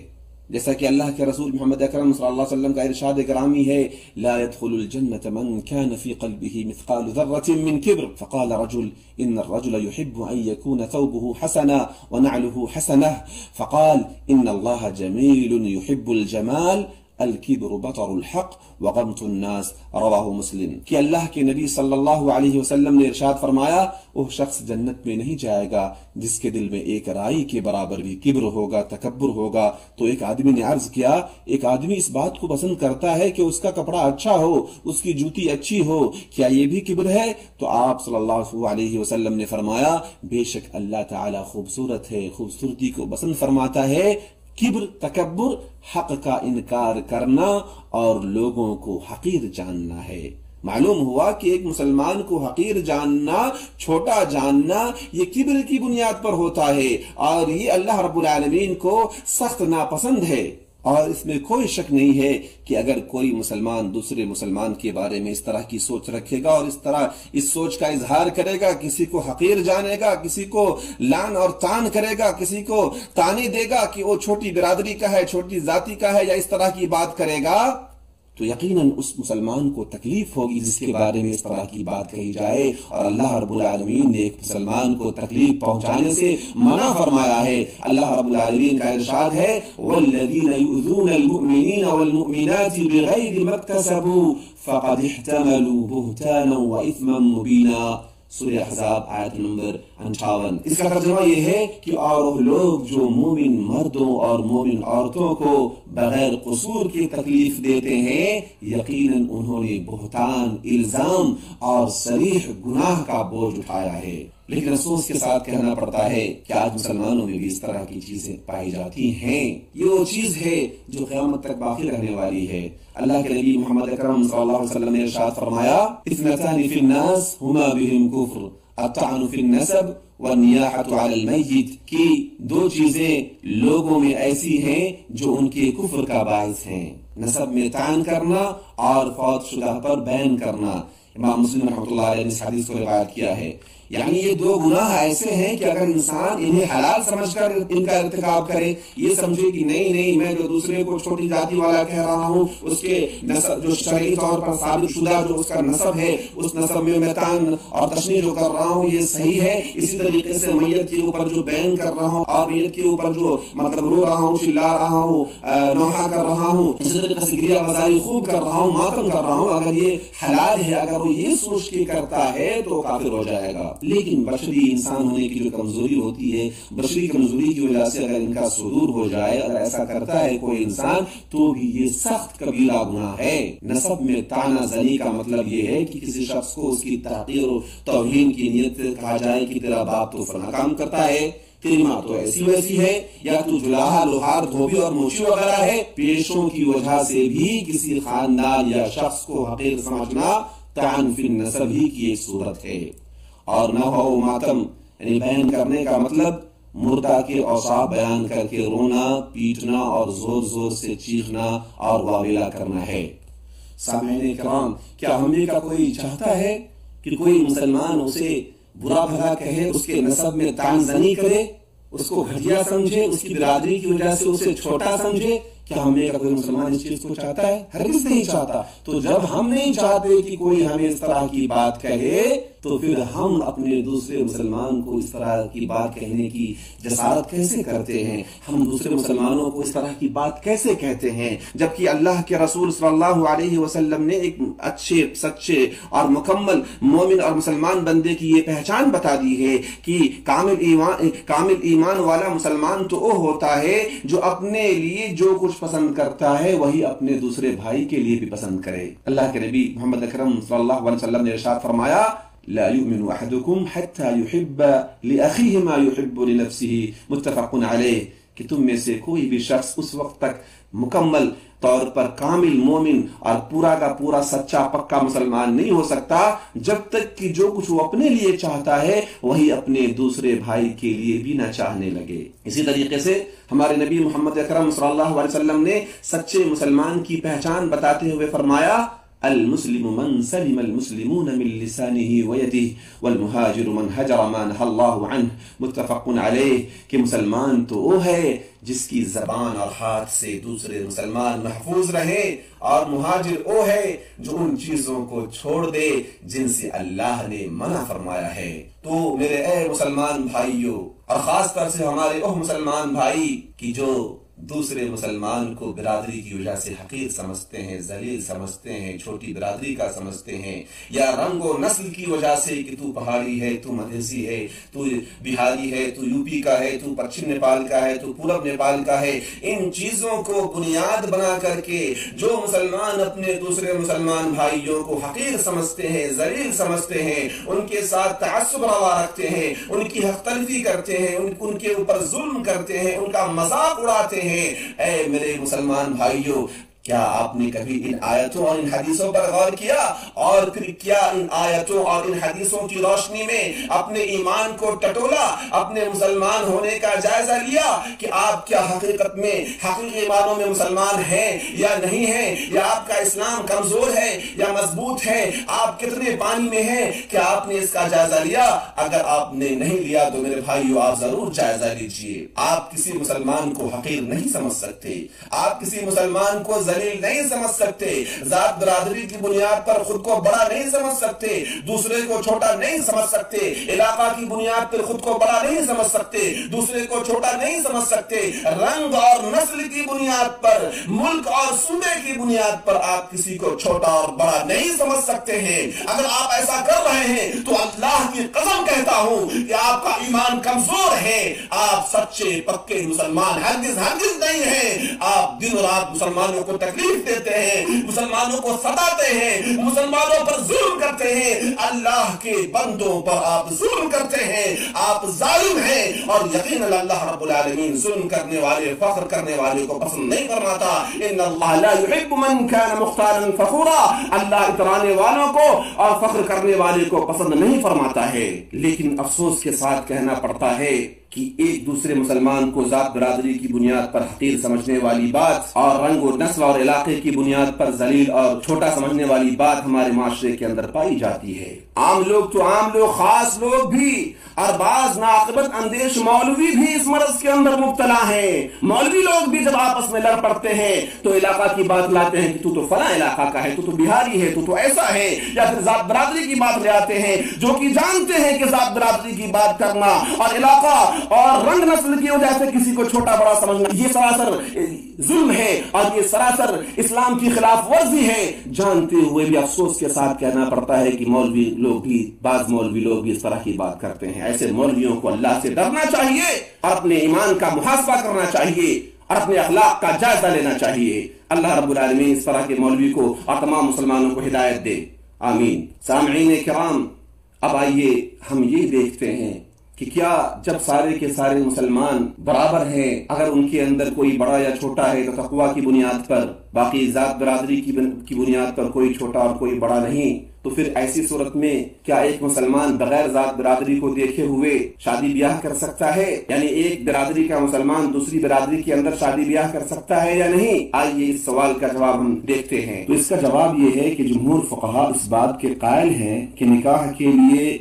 جیسا کہ اللہ کے رسول محمد اکرم صلی اللہ علیہ وسلم کا ارشاد گرامی ہے، لا يدخل الجنة من كان في قلبه مثقال ذرة من كبر فقال رجل إن الرجل يحب أن يكون ثوبه حسنا ونعله حسنة فقال إن الله جميل يحب الجمال الکبر بطر الحق وغمط الناس، رواہ مسلم۔ کہ اللہ کے نبی صلی اللہ علیہ وسلم نے ارشاد فرمایا، وہ شخص جنت میں نہیں جائے گا جس کے دل میں ایک رائی کے برابر بھی کبر ہوگا، تکبر ہوگا۔ تو ایک آدمی نے عرض کیا، ایک آدمی اس بات کو پسند کرتا ہے کہ اس کا کپڑا اچھا ہو، اس کی جوتی اچھی ہو، کیا یہ بھی کبر ہے؟ تو آپ صلی اللہ علیہ وسلم نے فرمایا، بے شک اللہ تعالی خوبصورت ہے، خوبصورتی کو پسند فرماتا ہے۔ کبر، تکبر، حق کا انکار کرنا اور لوگوں کو حقیر جاننا ہے۔ معلوم ہوا کہ ایک مسلمان کو حقیر جاننا، چھوٹا جاننا، یہ کبر کی بنیاد پر ہوتا ہے، اور یہ اللہ رب العالمین کو سخت ناپسند ہے۔ اور اس میں کوئی شک نہیں ہے کہ اگر کوئی مسلمان دوسرے مسلمان کے بارے میں اس طرح کی سوچ رکھے گا اور اس طرح اس سوچ کا اظہار کرے گا، کسی کو حقیر جانے گا، کسی کو لان اور تان کرے گا، کسی کو تانے دے گا کہ وہ چھوٹی برادری کا ہے، چھوٹی ذاتی کا ہے، یا اس طرح کی بات کرے گا، تو یقیناً اس مسلمان کو تکلیف ہوگی جس کے بارے میں اس طرح کی بات کہی جائے۔ اور اللہ رب العالمین نے ایک مسلمان کو تکلیف پہنچانے سے منع فرمایا ہے۔ اللہ رب العالمین کا ارشاد ہے، والذین یؤذون المؤمنین والمؤمنات بغیر ما اکتسبوا فقد احتملوا بہتانا واثما مبینا، سورہ احزاب آیت نمبر 58۔ اس کا ترجمہ یہ ہے کہ اور وہ لوگ جو مومن مردوں اور مومن عورتوں کو بغیر قصور کی تکلیف دیتے ہیں، یقیناً انہوں نے بہتان، الزام اور صریح گناہ کا بوجھ اٹھایا ہے۔ لیکن افسوس کے ساتھ کہنا پڑتا ہے کہ آج مسلمانوں میں بھی اس طرح کی چیزیں پائی جاتی ہیں۔ یہ وہ چیز ہے جو قیامت تک باقی رہنے والی ہے۔ اللہ کے نبی محمد اکرم صلی اللہ علیہ وسلم نے ارشاد فرمایا، اثنتان فی الناس ہما بہم کفر، الطعن فی النسب والنیاحۃ علی المیت، کی دو چیزیں لوگوں میں ایسی ہیں جو ان کے کفر کا باعث ہیں، نسب میں طعن کرنا اور فوت شدہ پر بین کرنا۔ امام مسلم رحمۃ اللہ علیہ نے اس حدیث کو روایت کیا ہے۔ یعنی یہ دو گناہ ایسے ہیں کہ اگر انسان انہیں حلال سمجھ کر ان کا ارتکاب کرے، یہ سمجھے کہ نہیں میں جو دوسرے کو چھوٹی ذاتی والا کہہ رہا ہوں، اس کے نسب جو شرعی طور پر ثابت شدہ جو اس کا نسب ہے، اس نسب میں طعن اور تشنیع جو کر رہا ہوں یہ صحیح ہے۔ اسی طریقے سے میت کے اوپر جو بیان کر رہا ہوں اور میت کے اوپر جو مطلب رو رہا ہوں، چلا رہا ہوں، نوحہ کر رہا ہوں، اسی طریقے سے گریہ غزالی خوب کر رہا ہوں، ماتم کر رہا ہوں، اگر یہ حلال ہے، اگر وہ یہ سوچ کے کرتا ہے تو کافر ہو جائے گا۔ لیکن بشری انسان ہونے کی جو کمزوری ہوتی ہے، بشری کمزوری کی وجہ سے اگر ان کا صدور ہو جائے، اگر ایسا کرتا ہے کوئی انسان، تو بھی یہ سخت کبیرہ گناہ ہے۔ نسب میں طعنہ زنی کا مطلب یہ ہے کہ کسی شخص کو اس کی تحقیر و توہین کی نیت سے کہا جائے کہ تیرا باپ تو فلاں کام کرتا ہے، تیری ماں تو ایسی ویسی ہے، یا تو جلاہا، لوہار، دھوبی اور موچی وغیرہ ہے۔ پیشوں کی وجہ سے بھی کسی خاندان یا شخص کو حقیر سمجھنا طعن فی النسب ہی کی ایک صورت ہے۔ اور نوحہ و ماتم یعنی بیان کرنے کا مطلب مردہ کے اوصاف بیان کر کے رونا، پیٹنا اور زور زور سے چیخنا اور واویلا کرنا ہے۔ سامعین کرام، کیا ہم میں کا کوئی چاہتا ہے کہ کوئی مسلمان اسے برا بھلا کہے، اس کے نسب میں طعن زنی کرے، اس کو گھٹیا سمجھے، اس کی برادری کی وجہ سے اسے چھوٹا سمجھے؟ کیا ہم میں کا کوئی مسلمان اس چیز کو چاہتا ہے؟ ہرگز نہیں چاہتا۔ تو جب ہم نہیں چاہتے کہ کوئی ہمیں اس طرح کی بات کہے، تو پھر ہم اپنے دوسرے مسلمان کو اس طرح کی بات کہنے کی جسارت کیسے کرتے ہیں؟ ہم دوسرے مسلمانوں کو اس طرح کی بات کیسے کہتے ہیں، جبکہ اللہ کے رسول صلی اللہ علیہ وسلم نے ایک اچھے، سچے اور مکمل مومن اور مسلمان بندے کی یہ پہچان بتا دی ہے کہ کامل ایمان والا مسلمان تو وہ ہوتا ہے جو اپنے لیے جو کچھ پسند کرتا ہے وہی اپنے دوسرے بھائی کے لیے بھی پسند کرے۔ اللہ کے نبی محمد اکرم صلی اللہ علیہ وسلم نے ارشاد فرمایا، لا يؤمن احدكم حتى يحب لاخيه ما يحب لنفسه، متفق علیہ۔ کہ تم میں سے کوئی بھی شخص اس وقت تک مکمل طور پر کامل مومن اور پورا کا پورا سچا پکا مسلمان نہیں ہو سکتا جب تک کہ جو کچھ وہ اپنے لیے چاہتا ہے وہی اپنے دوسرے بھائی کے لیے بھی نہ چاہنے لگے۔ اسی طریقے سے ہمارے نبی محمد اکرم صلی اللہ علیہ وسلم نے سچے مسلمان کی پہچان بتاتے ہوئے فرمایا المسلم من سلم المسلمون من لسانه ويده والمهاجر من هجر ما نهى الله عنه متفق علیہ کہ مسلمان تو وہ ہے جس کی زبان اور ہاتھ سے دوسرے مسلمان محفوظ رہے، اور مہاجر وہ ہے جو ان چیزوں کو چھوڑ دے جن سے اللہ نے منع فرمایا ہے۔ تو میرے اے مسلمان بھائیوں، اور خاص طور سے ہمارے وہ مسلمان بھائی کی جو دوسرے مسلمان کو برادری کی وجہ سے حقیر سمجھتے ہیں، ذلیل سمجھتے ہیں، چھوٹی برادری کا سمجھتے ہیں، یا رنگ و نسل کی وجہ سے کہ تو پہاڑی ہے، تو مدھیسی ہے، تو بہاری ہے، تو یو پی کا ہے، تو پچھم نیپال کا ہے، تو پورب نیپال کا ہے، ان چیزوں کو بنیاد بنا کر کے جو مسلمان اپنے دوسرے مسلمان بھائیوں کو حقیر سمجھتے ہیں، ذلیل سمجھتے ہیں، ان کے ساتھ تعصب روا رکھتے ہیں، ان کی حق تلفی کرتے ہیں، ان کے اوپر ظلم کرتے ہیں، ان کا مذاق اڑاتے ہیں، اے میرے مسلمان بھائیوں، کیا آپ نے کبھی ان آیتوں اور ان حدیثوں پر غور کیا؟ اور پھر کیا ان آیتوں اور ان حدیثوں کی روشنی میں اپنے ایمان کو ٹٹولا، اپنے مسلمان ہونے کا جائزہ لیا کہ آپ کیا حقیقت میں حقیقی معنوں میں مسلمان ہیں یا نہیں ہیں، یا آپ کا اسلام کمزور ہے یا مضبوط ہے، آپ کتنے پانی میں ہیں؟ کیا آپ نے اس کا جائزہ لیا؟ اگر آپ نے نہیں لیا تو میرے بھائیو آپ ضرور جائزہ لیجئے۔ آپ کسی مسلمان کو حقیر نہیں سمجھ سکتے، آپ کسی مسلمان کو ذلیل نہیں سمجھ سکتے، ذات برادری کی بنیاد پر خود کو بڑا نہیں سمجھ سکتے، دوسرے کو چھوٹا نہیں سمجھ سکتے، علاقہ کی بنیاد پر خود کو بڑا نہیں سمجھ سکتے، دوسرے کو چھوٹا نہیں سمجھ سکتے، رنگ اور نسل کی بنیاد پر، ملک اور صوبے کی بنیاد پر آپ کسی کو چھوٹا اور بڑا نہیں سمجھ سکتے ہیں۔ اگر آپ ایسا کر رہے ہیں تو اللہ کی قسم کہتا ہوں کہ آپ کا ایمان کمزور ہے، آپ سچے پکے مسلمان ہرگز ہرگز نہیں ہیں۔ آپ دن رات مسلمانوں کو تکلیف دیتے ہیں، مسلمانوں کو ستاتے ہیں، مسلمانوں پر ظلم کرتے ہیں، اللہ کے بندوں پر آپ ظلم کرتے ہیں، آپ ظالم ہیں، اور یقیناً اللہ رب العالمین ظلم کرنے والے، فخر کرنے والے کو پسند نہیں فرماتا۔ ان اللہ لا يحب من كان مختالا فخورا، اللہ اترانے والوں کو اور فخر کرنے والے کو پسند نہیں فرماتا ہے۔ لیکن افسوس کے ساتھ کہنا پڑتا ہے کہ ایک دوسرے مسلمان کو ذات برادری کی بنیاد پر حقیر سمجھنے والی بات اور رنگ و نسل اور علاقے کی بنیاد پر ذلیل اور چھوٹا سمجھنے والی بات ہمارے معاشرے کے اندر پائی جاتی ہے۔ عام لوگ تو عام لوگ، خاص لوگ بھی، اور بعض ناقبت اندیش مولوی بھی اس مرض کے اندر مبتلا ہیں۔ مولوی لوگ بھی جب آپس میں لڑ پڑتے ہیں تو علاقہ کی بات لاتے ہیں کہ تو فلاں علاقہ کا ہے، تو بہاری ہے، تو ایسا ہے، یا پھر ذات برادری کی بات لے آتے ہیں، جو کہ جانتے ہیں کہ ذات برادری کی بات کرنا اور علاقہ اور رنگ نسل کی وجہ سے کسی کو چھوٹا بڑا سمجھنا یہ سراسر ظلم ہے اور یہ سراسر اسلام کی خلاف ورزی ہے۔ جانتے ہوئے بھی افسوس کے ساتھ کہنا پڑتا ہے کہ مولوی لوگ بھی، بعض مولوی لوگ بھی اس طرح کی بات کرتے ہیں۔ ایسے مولویوں کو اللہ سے ڈرنا چاہیے اور اپنے ایمان کا محاسبہ کرنا چاہیے اور اپنے اخلاق کا جائزہ لینا چاہیے۔ اللہ رب العالمین اس طرح کے مولوی کو اور تمام مسلمانوں کو ہدایت دے، آمین۔ سامعین کرام، اب آئیے ہم یہ دیکھتے ہیں کہ کیا جب سارے کے سارے مسلمان برابر ہیں، اگر ان کے اندر کوئی بڑا یا چھوٹا ہے تو تقوی کی بنیاد پر، باقی ذات برادری کی بنیاد پر کوئی چھوٹا اور کوئی بڑا نہیں، تو پھر ایسی صورت میں کیا ایک مسلمان بغیر ذات برادری کو دیکھے ہوئے شادی بیاہ کر سکتا ہے؟ یعنی ایک برادری کا مسلمان دوسری برادری کے اندر شادی بیاہ کر سکتا ہے یا نہیں؟ آئیے اس سوال کا جواب ہم دیکھتے ہیں۔ تو اس کا جواب یہ ہے کہ جمہور فقہاء اس بات کے قائل ہیں کہ نکاح کے لیے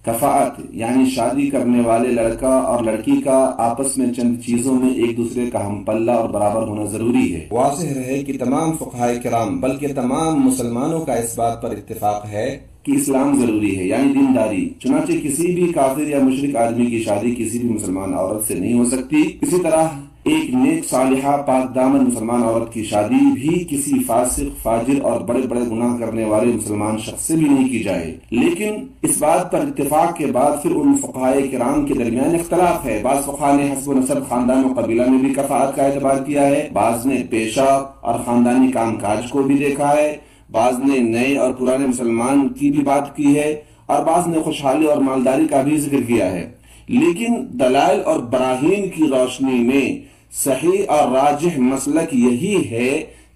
کفاءت یعنی شادی کرنے والے لڑکا اور لڑکی کا آپس میں چند چیزوں میں ایک دوسرے کا ہم پلہ اور برابر ہونا ضروری ہے۔ واضح رہے کہ تمام فقہاء کرام بلکہ تمام مسلمانوں کا اس بات پر اتفاق ہے کہ اسلام ضروری ہے، یعنی دینداری۔ چنانچہ کسی بھی کافر یا مشرک آدمی کی شادی کسی بھی مسلمان عورت سے نہیں ہو سکتی۔ اسی طرح ایک نیک صالحہ پاک دامن مسلمان عورت کی شادی بھی کسی فاسق، فاجر اور بڑے بڑے گناہ کرنے والے مسلمان شخص سے بھی نہیں کی جائے۔ لیکن اس بات پر اتفاق کے بعد پھر ان فقہاء کرام کے درمیان اختلاف ہے۔ بعض فقہاء نے حسب نسب، خاندان و قبیلہ میں بھی کفاءت کا اعتبار کیا ہے، بعض نے پیشہ اور خاندانی کام کاج کو بھی دیکھا ہے، بعض نے نئے اور پرانے مسلمان کی بھی بات کی ہے، اور بعض نے خوشحالی اور مالداری کا بھی ذکر کیا ہے۔ لیکن دلائل اور براہین کی روشنی میں صحیح اور راجح مسلک یہی ہے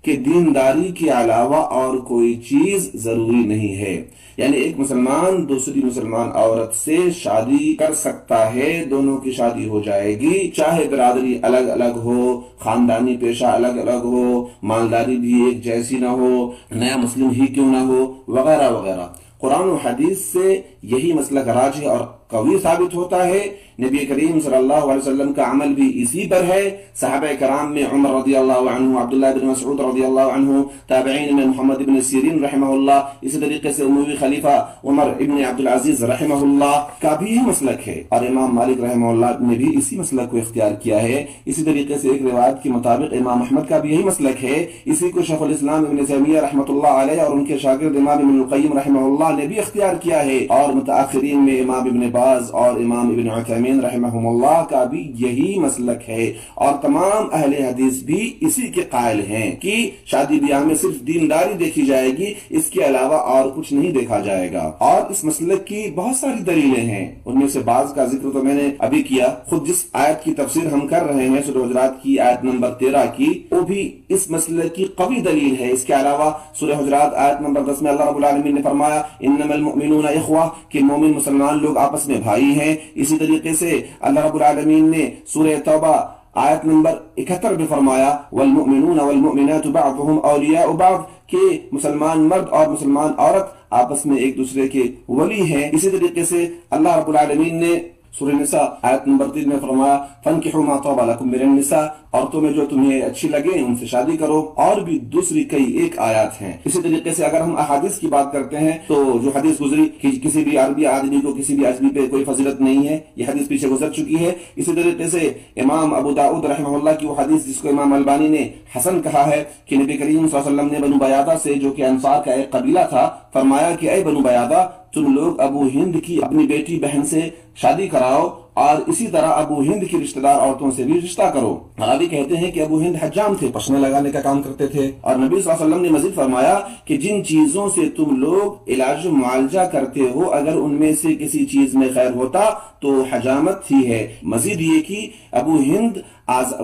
کہ دینداری کے علاوہ اور کوئی چیز ضروری نہیں ہے، یعنی ایک مسلمان دوسری مسلمان عورت سے شادی کر سکتا ہے، دونوں کی شادی ہو جائے گی، چاہے برادری الگ الگ ہو، خاندانی پیشہ الگ الگ ہو، مالداری بھی ایک جیسی نہ ہو، نیا مسلم ہی کیوں نہ ہو، وغیرہ وغیرہ۔ قرآن و حدیث سے یہی مسلک راجح اور قوی ثابت ہوتا ہے۔ نبی کریم صلی اللہ علیہ وسلم کا عمل بھی اسی پر ہے۔ صحابہ کرام میں عمر رضی اللہ عنہ، عبداللہ بن مسعود رضی اللہ عنہ، تابعین میں محمد بن سیرین رحمہ اللہ، اسی طریقے سے اموی خلیفہ عمر ابن عبدالعزیز رحمہ اللہ کا بھی یہ مسلک ہے، اور امام مالک رحمہ اللہ نے بھی اسی مسلک کو اختیار کیا ہے۔ اسی طریقے سے ایک روایت کے مطابق امام احمد کا بھی یہی مسلک ہے، اسی کو شیخ الاسلام ابن تیمیہ رحمۃ اللہ علیہ اور ان کے شاگرد امام ابن القیم رحمہ اللہ نے بھی اختیار کیا ہے، اور متاخرین میں امام ابن باز اور امام ابن عثیمین رحمہم اللہ کا بھی یہی مسلک ہے، اور تمام اہل حدیث بھی اسی کے قائل ہیں کہ شادی بیاہ میں صرف دینداری دیکھی جائے گی، اس کے علاوہ اور کچھ نہیں دیکھا جائے گا۔ اور اس مسلک کی بہت ساری دلیلیں ہیں، ان میں سے بعض کا ذکر تو میں نے ابھی کیا۔ خود جس آیت کی تفسیر ہم کر رہے ہیں سورہ حجرات کی آیت نمبر 13 کی، وہ بھی اس مسلک کی قوی دلیل ہے۔ اس کے علاوہ سورہ حجرات آیت نمبر 10 میں اللہ رب العالمین نے فرمایا انما المؤمنون اخوہ، کہ مومن مسلمان لوگ آپس میں بھائی ہیں۔ اسی طریقے سے اللہ رب العالمین نے سورہ توبہ آیت نمبر 71 میں فرمایا والمؤمنون والمؤمنات بعضهم اولیاء بعض، کہ مسلمان مرد اور مسلمان عورت آپس میں ایک دوسرے کے ولی ہیں۔ اسی طریقے سے اللہ رب العالمین نے سورہ نساء آیت نمبر 3 میں فرمایا فانکحوا ما طاب لکم من النساء، عورتوں میں جو تمہیں اچھی لگے ان سے شادی کرو، اور بھی دوسری کئی ایک آیات ہیں۔ اسی طریقے سے اگر ہم احادیث کی بات کرتے ہیں تو جو حدیث گزری کہ کسی بھی عربی آدمی کو کسی بھی اجنبی پہ کوئی فضیلت نہیں ہے، یہ حدیث پیچھے گزر چکی ہے۔ اسی طریقے سے امام ابو داؤد رحمہ اللہ کی وہ حدیث جس کو امام البانی نے حسن کہا ہے کہ نبی کریم صلی اللہ علیہ وسلم نے بنو بیادہ سے، جو کہ انصار کا ایک قبیلہ تھا، فرمایا کہ اے بنو بیادہ، تم لوگ ابو ہند کی اپنی بیٹی بہن سے شادی کراؤ، اور اسی طرح ابو ہند کی رشتہ دار عورتوں سے بھی رشتہ کرو۔ راوی کہتے ہیں کہ ابو ہند حجام تھے، پشنے لگانے کا کام کرتے تھے، اور نبی صلی اللہ علیہ وسلم نے مزید فرمایا کہ جن چیزوں سے تم لوگ علاج و معالجہ کرتے ہو، اگر ان میں سے کسی چیز میں خیر ہوتا تو حجامت ہی ہے۔ مزید یہ کہ ابو ہند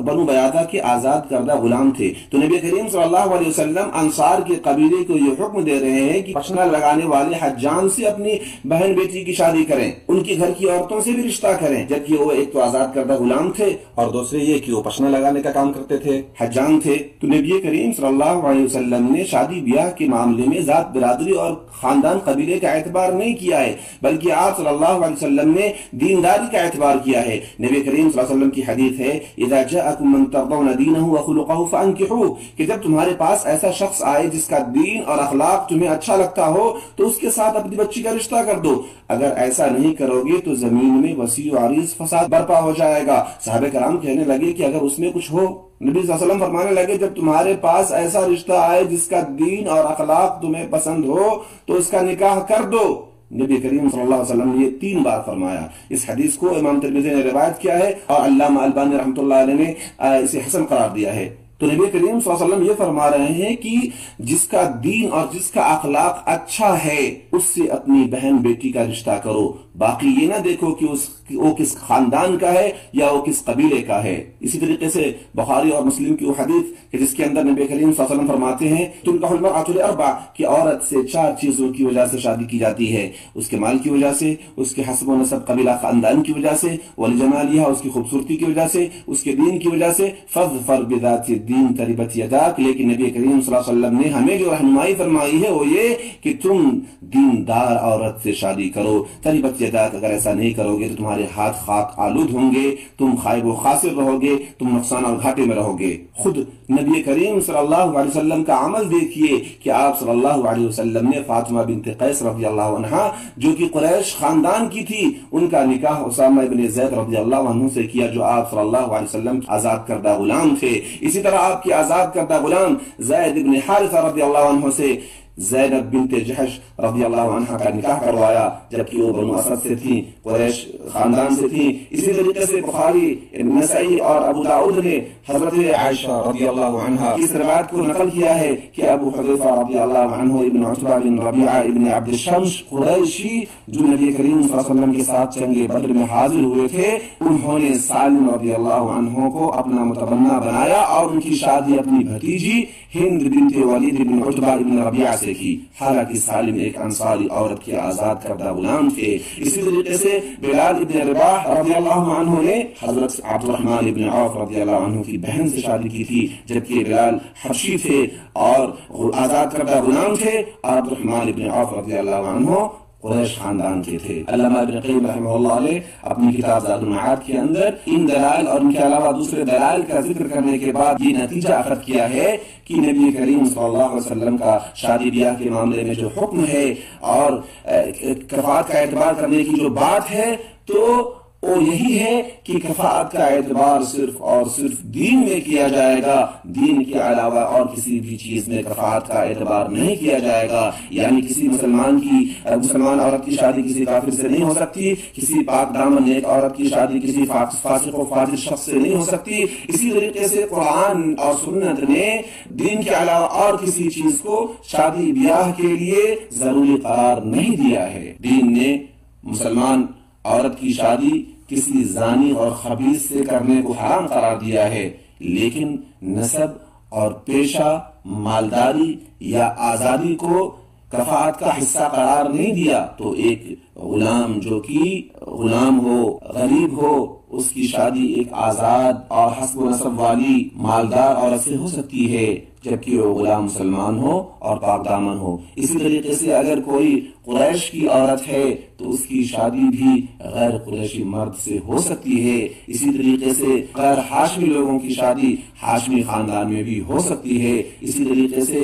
بنو بیادہ کے آزاد کردہ غلام تھے، تو نبی کریم صلی اللہ علیہ وسلم انصار کے قبیلے کو یہ حکم دے رہے ہیں کہ پشنا لگانے والے حجام سے اپنی بہن بیٹی کی شادی کریں، ان کے گھر کی عورتوں سے بھی رشتہ کریں، جبکہ وہ ایک تو آزاد کردہ غلام تھے اور دوسرے یہ کہ وہ پشنا لگانے کا کام کرتے تھے، حجام تھے۔ تو نبی کریم صلی اللہ علیہ وسلم نے شادی بیاہ کے معاملے میں ذات برادری اور خاندان قبیلے کا اعتبار نہیں کیا ہے، بلکہ آپ صلی اللہ علیہ وسلم نے دینداری کا اعتبار کیا ہے۔ نبی کریم صلی اللہ علیہ وسلم کی حدیث ہے اذا جاءكم من ترضون دينه وخلقه فانكحوه، کہ جب تمہارے پاس ایسا شخص آئے جس کا دین اور اخلاق تمہیں اچھا لگتا ہو تو اس کے ساتھ اپنی بچی کا رشتہ کر دو، اگر ایسا نہیں کرو گے تو زمین میں وسیع و عریض فساد برپا ہو جائے گا۔ صحابہ کرام کہنے لگے کہ اگر اس میں کچھ ہو، نبی صلی اللہ علیہ وسلم فرمانے لگے جب تمہارے پاس ایسا رشتہ آئے جس کا دین اور اخلاق تمہیں پسند ہو تو اس کا نکاح کر دو۔ نبی کریم صلی اللہ علیہ وسلم نے یہ 3 بار فرمایا۔ اس حدیث کو امام ترمذی نے روایت کیا ہے اور علامہ البانی رحمۃ اللہ علیہ نے اسے حسن قرار دیا ہے۔ تو نبی کریم صلی اللہ علیہ وسلم یہ فرما رہے ہیں کہ جس کا دین اور جس کا اخلاق اچھا ہے اس سے اپنی بہن بیٹی کا رشتہ کرو، باقی یہ نہ دیکھو کہ وہ کس خاندان کا ہے یا وہ کس قبیلے کا ہے۔ اسی طریقے سے بخاری اور مسلم کی وہ حدیث کہ جس کے اندر نبی کریم صلی اللہ علیہ وسلم فرماتے ہیں تنکح المرأة لأربع، کہ عورت سے 4 چیزوں کی وجہ سے شادی کی جاتی ہے، اس کے مال کی وجہ سے، اس کے حسب و نسب قبیلہ خاندان کی وجہ سے، ولجمالها، اس کی خوبصورتی کی وجہ سے، اس کے دین کی وجہ سے، فاظفر بذات الدین تربت یداک۔ لیکن نبی کریم صلی اللہ علیہ وسلم نے ہمیں جو رہنمائی فرمائی ہے وہ یہ کہ تم دیندار عورت سے شادی کرو، تربت یداک، اگر ایسا نہیں کرو گے تو تمہارے ہاتھ خاک آلود ہوں گے، تم خائب و خاسر رہو گے، تم نقصان اور گھاٹے میں رہو گے۔ خود نبی کریم صلی اللہ علیہ وسلم کا عمل دیکھیے کہ آپ صلی اللہ علیہ وسلم نے فاطمہ بنت قیس رضی اللہ عنہا جو کہ قریش خاندان کی تھی، ان کا نکاح اسامہ بن زید رضی اللہ عنہ سے کیا جو آپ صلی اللہ علیہ وسلم آزاد کردہ غلام تھے۔ اسی طرح آپ کے آزاد کردہ غلام زید بن حارثہ رضی اللہ عنہ سے زینب بنت جحش رضی اللہ عنہ کا نکاح کروایا، جبکہ وہ بنو اسد سے تھیں، قریش خاندان سے تھیں۔ اسی طریقے سے بخاری، نسائی اور ابو داؤد نے حضرت عائشہ رضی اللہ عنہا اس روایت کو نقل کیا ہے کہ ابو حذیفہ رضی اللہ عنہ ابن عتبہ بن ربیعہ ابن عبد الشمس قریشی جو نبی کریم صلی اللہ علیہ وسلم کے ساتھ جنگ بدر میں حاضر ہوئے تھے، انہوں نے سالم رضی اللہ عنہ کو اپنا متبنہ بنایا اور ان کی شادی اپنی بھتیجی ہند بنت ولید بن عتبہ ابن ربیعہ سے کی، حالانکہ سالم ایک انصاری عورت کے آزاد کردہ غلام تھے۔ اسی طریقے سے بلال ابن رباح رضی اللہ عنہ نے حضرت عبد الرحمن ابن عوف رضی اللہ عنہ کی بہن سے شادی کی تھی، جبکہ بلال حبشی تھے اور آزاد کردہ غلام تھے، اور عبد الرحمن ابن عوف رضی اللہ عنہ قریش خاندان کے تھے۔ علامہ ابن قیم رحمہ اللہ نے اپنی کتاب زاد المعاد کے اندر ان دلائل اور ان کے علاوہ دوسرے دلائل کا ذکر کرنے کے بعد یہ نتیجہ اخذ کیا ہے کہ نبی کریم صلی اللہ علیہ وسلم کا شادی بیاہ کے معاملے میں جو حکم ہے اور کفاءت کا اعتبار کرنے کی جو بات ہے تو وہ یہی ہے کہ کفاءت کا اعتبار صرف اور صرف دین میں کیا جائے گا، دین کے علاوہ اور کسی بھی چیز میں کفاءت کا اعتبار نہیں کیا جائے گا۔ یعنی کسی مسلمان عورت کی شادی کسی کافر سے نہیں ہو سکتی، کسی پاک دامن نیک عورت کی شادی کسی فاسق و فاجر شخص سے نہیں ہو سکتی۔ اسی طریقے سے قرآن اور سنت نے دین کے علاوہ اور کسی چیز کو شادی بیاہ کے لیے ضروری قرار نہیں دیا ہے۔ دین نے مسلمان عورت کی شادی کسی زانی اور خبیث سے کرنے کو حرام قرار دیا ہے، لیکن نسب اور پیشہ، مالداری یا آزادی کو کفاءت کا حصہ قرار نہیں دیا۔ تو ایک غلام جو کہ غلام ہو، غریب ہو، اس کی شادی ایک آزاد اور حسب و نسب والی مالدار عورت سے ہو سکتی ہے، جبکہ وہ غلام مسلمان ہو اور پاک دامن ہو۔ اسی طریقے سے اگر کوئی قریش کی عورت ہے تو اس کی شادی بھی غیر قریشی مرد سے ہو سکتی ہے۔ اسی طریقے سے غیر ہاشمی لوگوں کی شادی ہاشمی خاندان میں بھی ہو سکتی ہے۔ اسی طریقے سے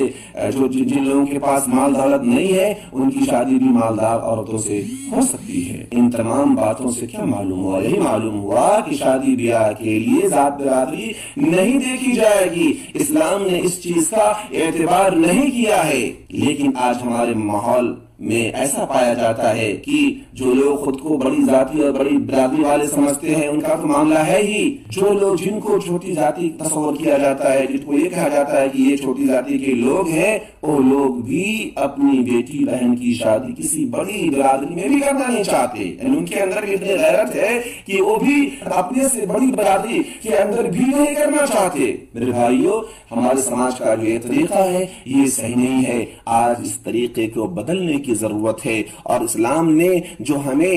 جن لوگوں کے پاس مال دولت نہیں ہے ان کی شادی بھی مالدار عورتوں سے ہو سکتی ہے۔ ان تمام باتوں سے کیا معلوم ہوا؟ یہی معلوم ہوا کہ شادی بیاہ کے لیے ذات برادری نہیں دیکھی جائے گی، اسلام نے اس چیز کا اعتبار نہیں کیا ہے۔ لیکن آج ہمارے ماحول میں ایسا پایا جاتا ہے کہ جو لوگ خود کو بڑی ذاتی اور بڑی برادری والے سمجھتے ہیں ان کا تو معاملہ ہے ہی، جو لوگ جن کو چھوٹی ذاتی تصور کیا جاتا ہے، جن کو یہ کہا جاتا ہے کہ یہ چھوٹی ذاتی کے لوگ ہیں، وہ لوگ بھی اپنی بیٹی بہن کی شادی کسی بڑی برادری میں بھی کرنا نہیں چاہتے۔ یعنی ان کے اندر بھی اتنی غیرت ہے کہ وہ بھی اپنے سے بڑی برادری کے اندر بھی نہیں کرنا چاہتے۔ میرے بھائیو، ہمارے سماج کا جو یہ طریقہ ہے یہ صحیح نہیں ہے۔ آج اس طریقے کو بدلنے کی ضرورت ہے، اور اسلام نے جو ہمیں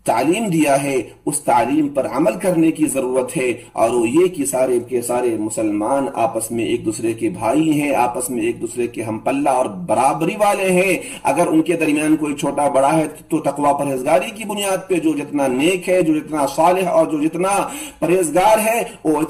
تعلیم دیا ہے اس تعلیم پر عمل کرنے کی ضرورت ہے، اور وہ یہ کہ سارے کے سارے مسلمان آپس میں ایک دوسرے کے بھائی ہیں، آپس میں ایک دوسرے کے ہم پلہ اور برابری والے ہیں۔ اگر ان کے درمیان کوئی چھوٹا بڑا ہے تو تقوی پرہیزگاری کی بنیاد پہ جو جتنا نیک ہے، جو جتنا صالح اور جو جتنا پرہیزگار ہے وہ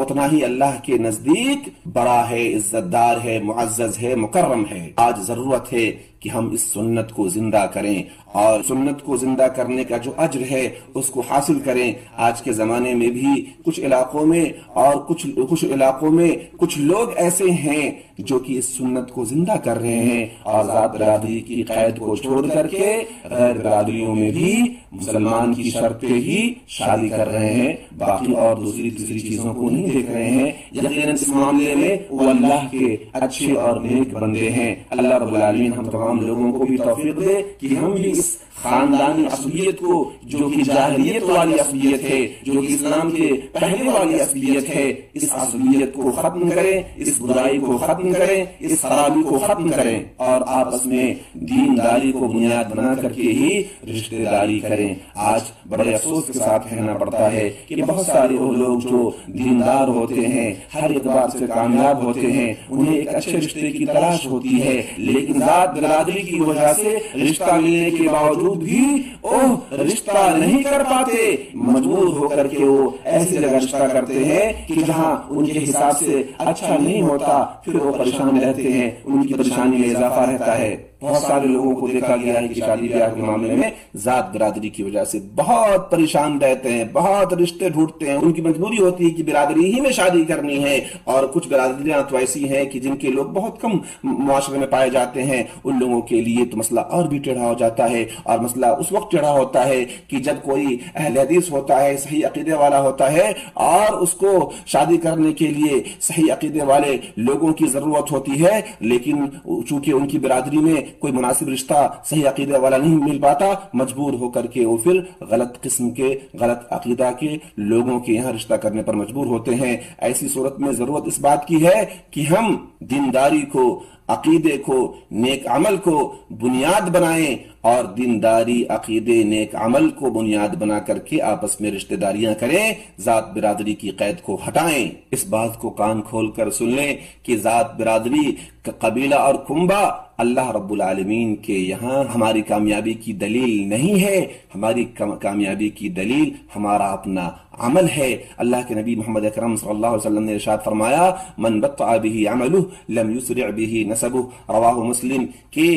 اتنا ہی اللہ کے نزدیک بڑا ہے، عزت دار ہے، معزز ہے، مکرم ہے۔ آج ضرورت ہے کہ ہم اس سنت کو زندہ کریں، اور سنت کو زندہ کرنے کا جو اجر ہے اس کو حاصل کریں۔ آج کے زمانے میں بھی کچھ علاقوں میں اور کچھ علاقوں میں کچھ لوگ ایسے ہیں جو کہ اس سنت کو زندہ کر رہے ہیں، اور ذات برادری کی قید کو چھوڑ کر کے غیر برادریوں میں بھی مسلمان کی شرط پہ ہی شادی کر رہے ہیں، باقی اور دوسری تیسری چیزوں کو نہیں دیکھ رہے ہیں۔ یقیناً اس معاملے میں وہ اللہ کے اچھے اور نیک بندے ہیں۔ اللہ رب العالمین ہم تمام لوگوں کو بھی توفیق دے کہ ہم بھی اس خاندانی عصبیت کو، جو کہ جاہلیت والی عصبیت ہے، جو کہ اسلام کے پہلے والی عصبیت ہے، اس عصبیت کو ختم کریں، اس برائی کو ختم کریں، اس خرابی کو ختم کریں، اور آپس میں دینداری کو بنیاد بنا کر کے ہی رشتہ داری کریں۔ آج بڑے افسوس کے ساتھ کہنا پڑتا ہے کہ بہت سارے وہ لوگ جو دیندار ہوتے ہیں، ہر اعتبار سے کامیاب ہوتے ہیں، انہیں ایک اچھے رشتے کی تلاش ہوتی ہے، لیکن ذات برادری کی وجہ سے رشتہ ملنے کے باوجود بھی وہ رشتہ نہیں کر پاتے، مجبور ہو کر کے وہ ایسی جگہ رشتہ کرتے ہیں کہ جہاں ان کے حساب سے اچھا نہیں ہوتا، پھر وہ پریشان رہتے ہیں، ان کی پریشانی میں اضافہ رہتا ہے۔ بہت سارے لوگوں کو دیکھا گیا ہے کہ شادی بیاہ کے معاملے میں ذات برادری کی وجہ سے بہت پریشان رہتے ہیں، بہت رشتے ڈھونڈتے ہیں، ان کی مجبوری ہوتی ہے کہ برادری ہی میں شادی کرنی ہے، اور کچھ برادریاں تو ایسی ہیں کہ جن کے لوگ بہت کم معاشرے میں پائے جاتے ہیں، ان لوگوں کے لیے تو مسئلہ اور بھی ٹیڑھا ہو جاتا ہے، اور مسئلہ اس وقت ٹیڑھا ہوتا ہے کہ جب کوئی اہل حدیث ہوتا ہے، صحیح عقیدے والا ہوتا ہے، اور اس کو شادی کرنے کے لیے صحیح عقیدے والے لوگوں کی ضرورت ہوتی ہے، لیکن چونکہ ان کی برادری میں کوئی مناسب رشتہ صحیح عقیدے والا نہیں مل پاتا، مجبور ہو کر کے وہ پھر غلط قسم کے، غلط عقیدہ کے لوگوں کے یہاں رشتہ کرنے پر مجبور ہوتے ہیں۔ ایسی صورت میں ضرورت اس بات کی ہے کہ ہم دینداری کو، عقیدے کو، نیک عمل کو بنیاد بنائیں، اور دینداری، عقیدے، نیک عمل کو بنیاد بنا کر کے آپس میں رشتہ داریاں کریں، ذات برادری کی قید کو ہٹائیں۔ اس بات کو کان کھول کر سن لیں کہ ذات برادری، قبیلہ اور کنبہ اللہ رب العالمین کے یہاں ہماری کامیابی کی دلیل نہیں ہے، ہماری کامیابی کی دلیل ہمارا اپنا عمل ہے۔ اللہ کے نبی محمد اکرم صلی اللہ علیہ وسلم نے ارشاد فرمایا، من بطأ به عمله لم يسرع به نسبه، رواہ مسلم، کہ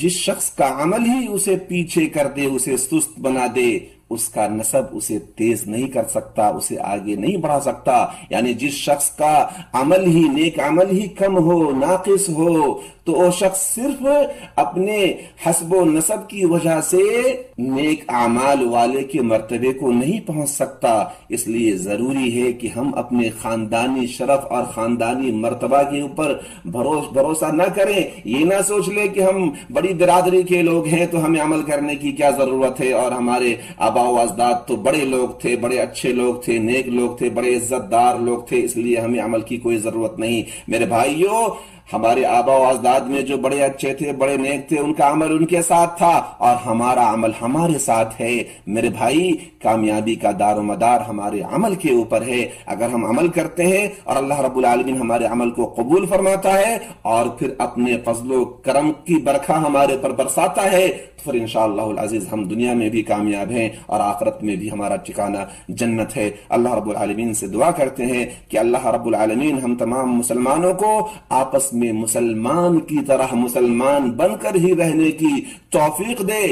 جس شخص کا عمل ہی اسے پیچھے کر دے، اسے سست بنا دے، اس کا نسب اسے تیز نہیں کر سکتا، اسے آگے نہیں بڑھا سکتا۔ یعنی جس شخص کا عمل ہی، نیک عمل ہی کم ہو، ناقص ہو، تو وہ شخص صرف اپنے حسب و نسب کی وجہ سے نیک اعمال والے کے مرتبے کو نہیں پہنچ سکتا۔ اس لیے ضروری ہے کہ ہم اپنے خاندانی شرف اور خاندانی مرتبہ کے اوپر بھروسہ نہ کریں، یہ نہ سوچ لیں کہ ہم بڑی برادری کے لوگ ہیں تو ہمیں عمل کرنے کی کیا ضرورت ہے، اور ہمارے آبا و اجداد تو بڑے لوگ تھے، بڑے اچھے لوگ تھے، نیک لوگ تھے، بڑے عزت دار لوگ تھے، اس لیے ہمیں عمل کی کوئی ضرورت نہیں۔ میرے بھائیوں، ہمارے آبا و اجداد میں جو بڑے اچھے تھے، بڑے نیک تھے، ان کا عمل ان کے ساتھ تھا، اور ہمارا عمل ہمارے ساتھ ہے۔ میرے بھائی، کامیابی کا دار و مدار ہمارے عمل کے اوپر ہے۔ اگر ہم عمل کرتے ہیں اور اللہ رب العالمین ہمارے عمل کو قبول فرماتا ہے، اور پھر اپنے فضل و کرم کی برکھا ہمارے پر برساتا ہے، پھر انشاءاللہ العزیز ہم دنیا میں بھی کامیاب ہیں، اور آخرت میں بھی ہمارا ٹھکانہ جنت ہے۔ اللہ رب العالمین سے دعا کرتے ہیں کہ اللہ رب العالمین ہم تمام مسلمانوں کو آپس میں مسلمان کی طرح مسلمان بن کر ہی رہنے کی توفیق دے۔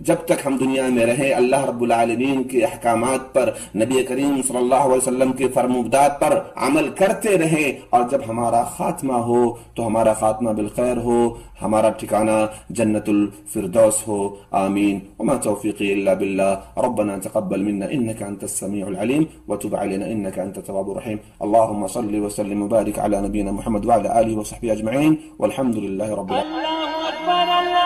جب تک ہم دنیا میں رہیں، اللہ رب العالمین کے احکامات پر، نبی کریم صلی اللہ علیہ وسلم کے فرمودات پر عمل کرتے رہیں، اور جب ہمارا خاتمہ ہو تو ہمارا خاتمہ بالخیر ہو، ہمارا ٹھکانہ جنت الفردوس ہو۔ آمین۔ وما توفیقی الا باللہ۔ ربنا تقبل منا انك انت السميع العليم وتب علينا انك انت التواب الرحيم۔ اللهم صل وسلم وبارك على نبينا محمد وعلى آله وصحبه اجمعين، والحمد لله رب العالمين۔ الله أكبر الله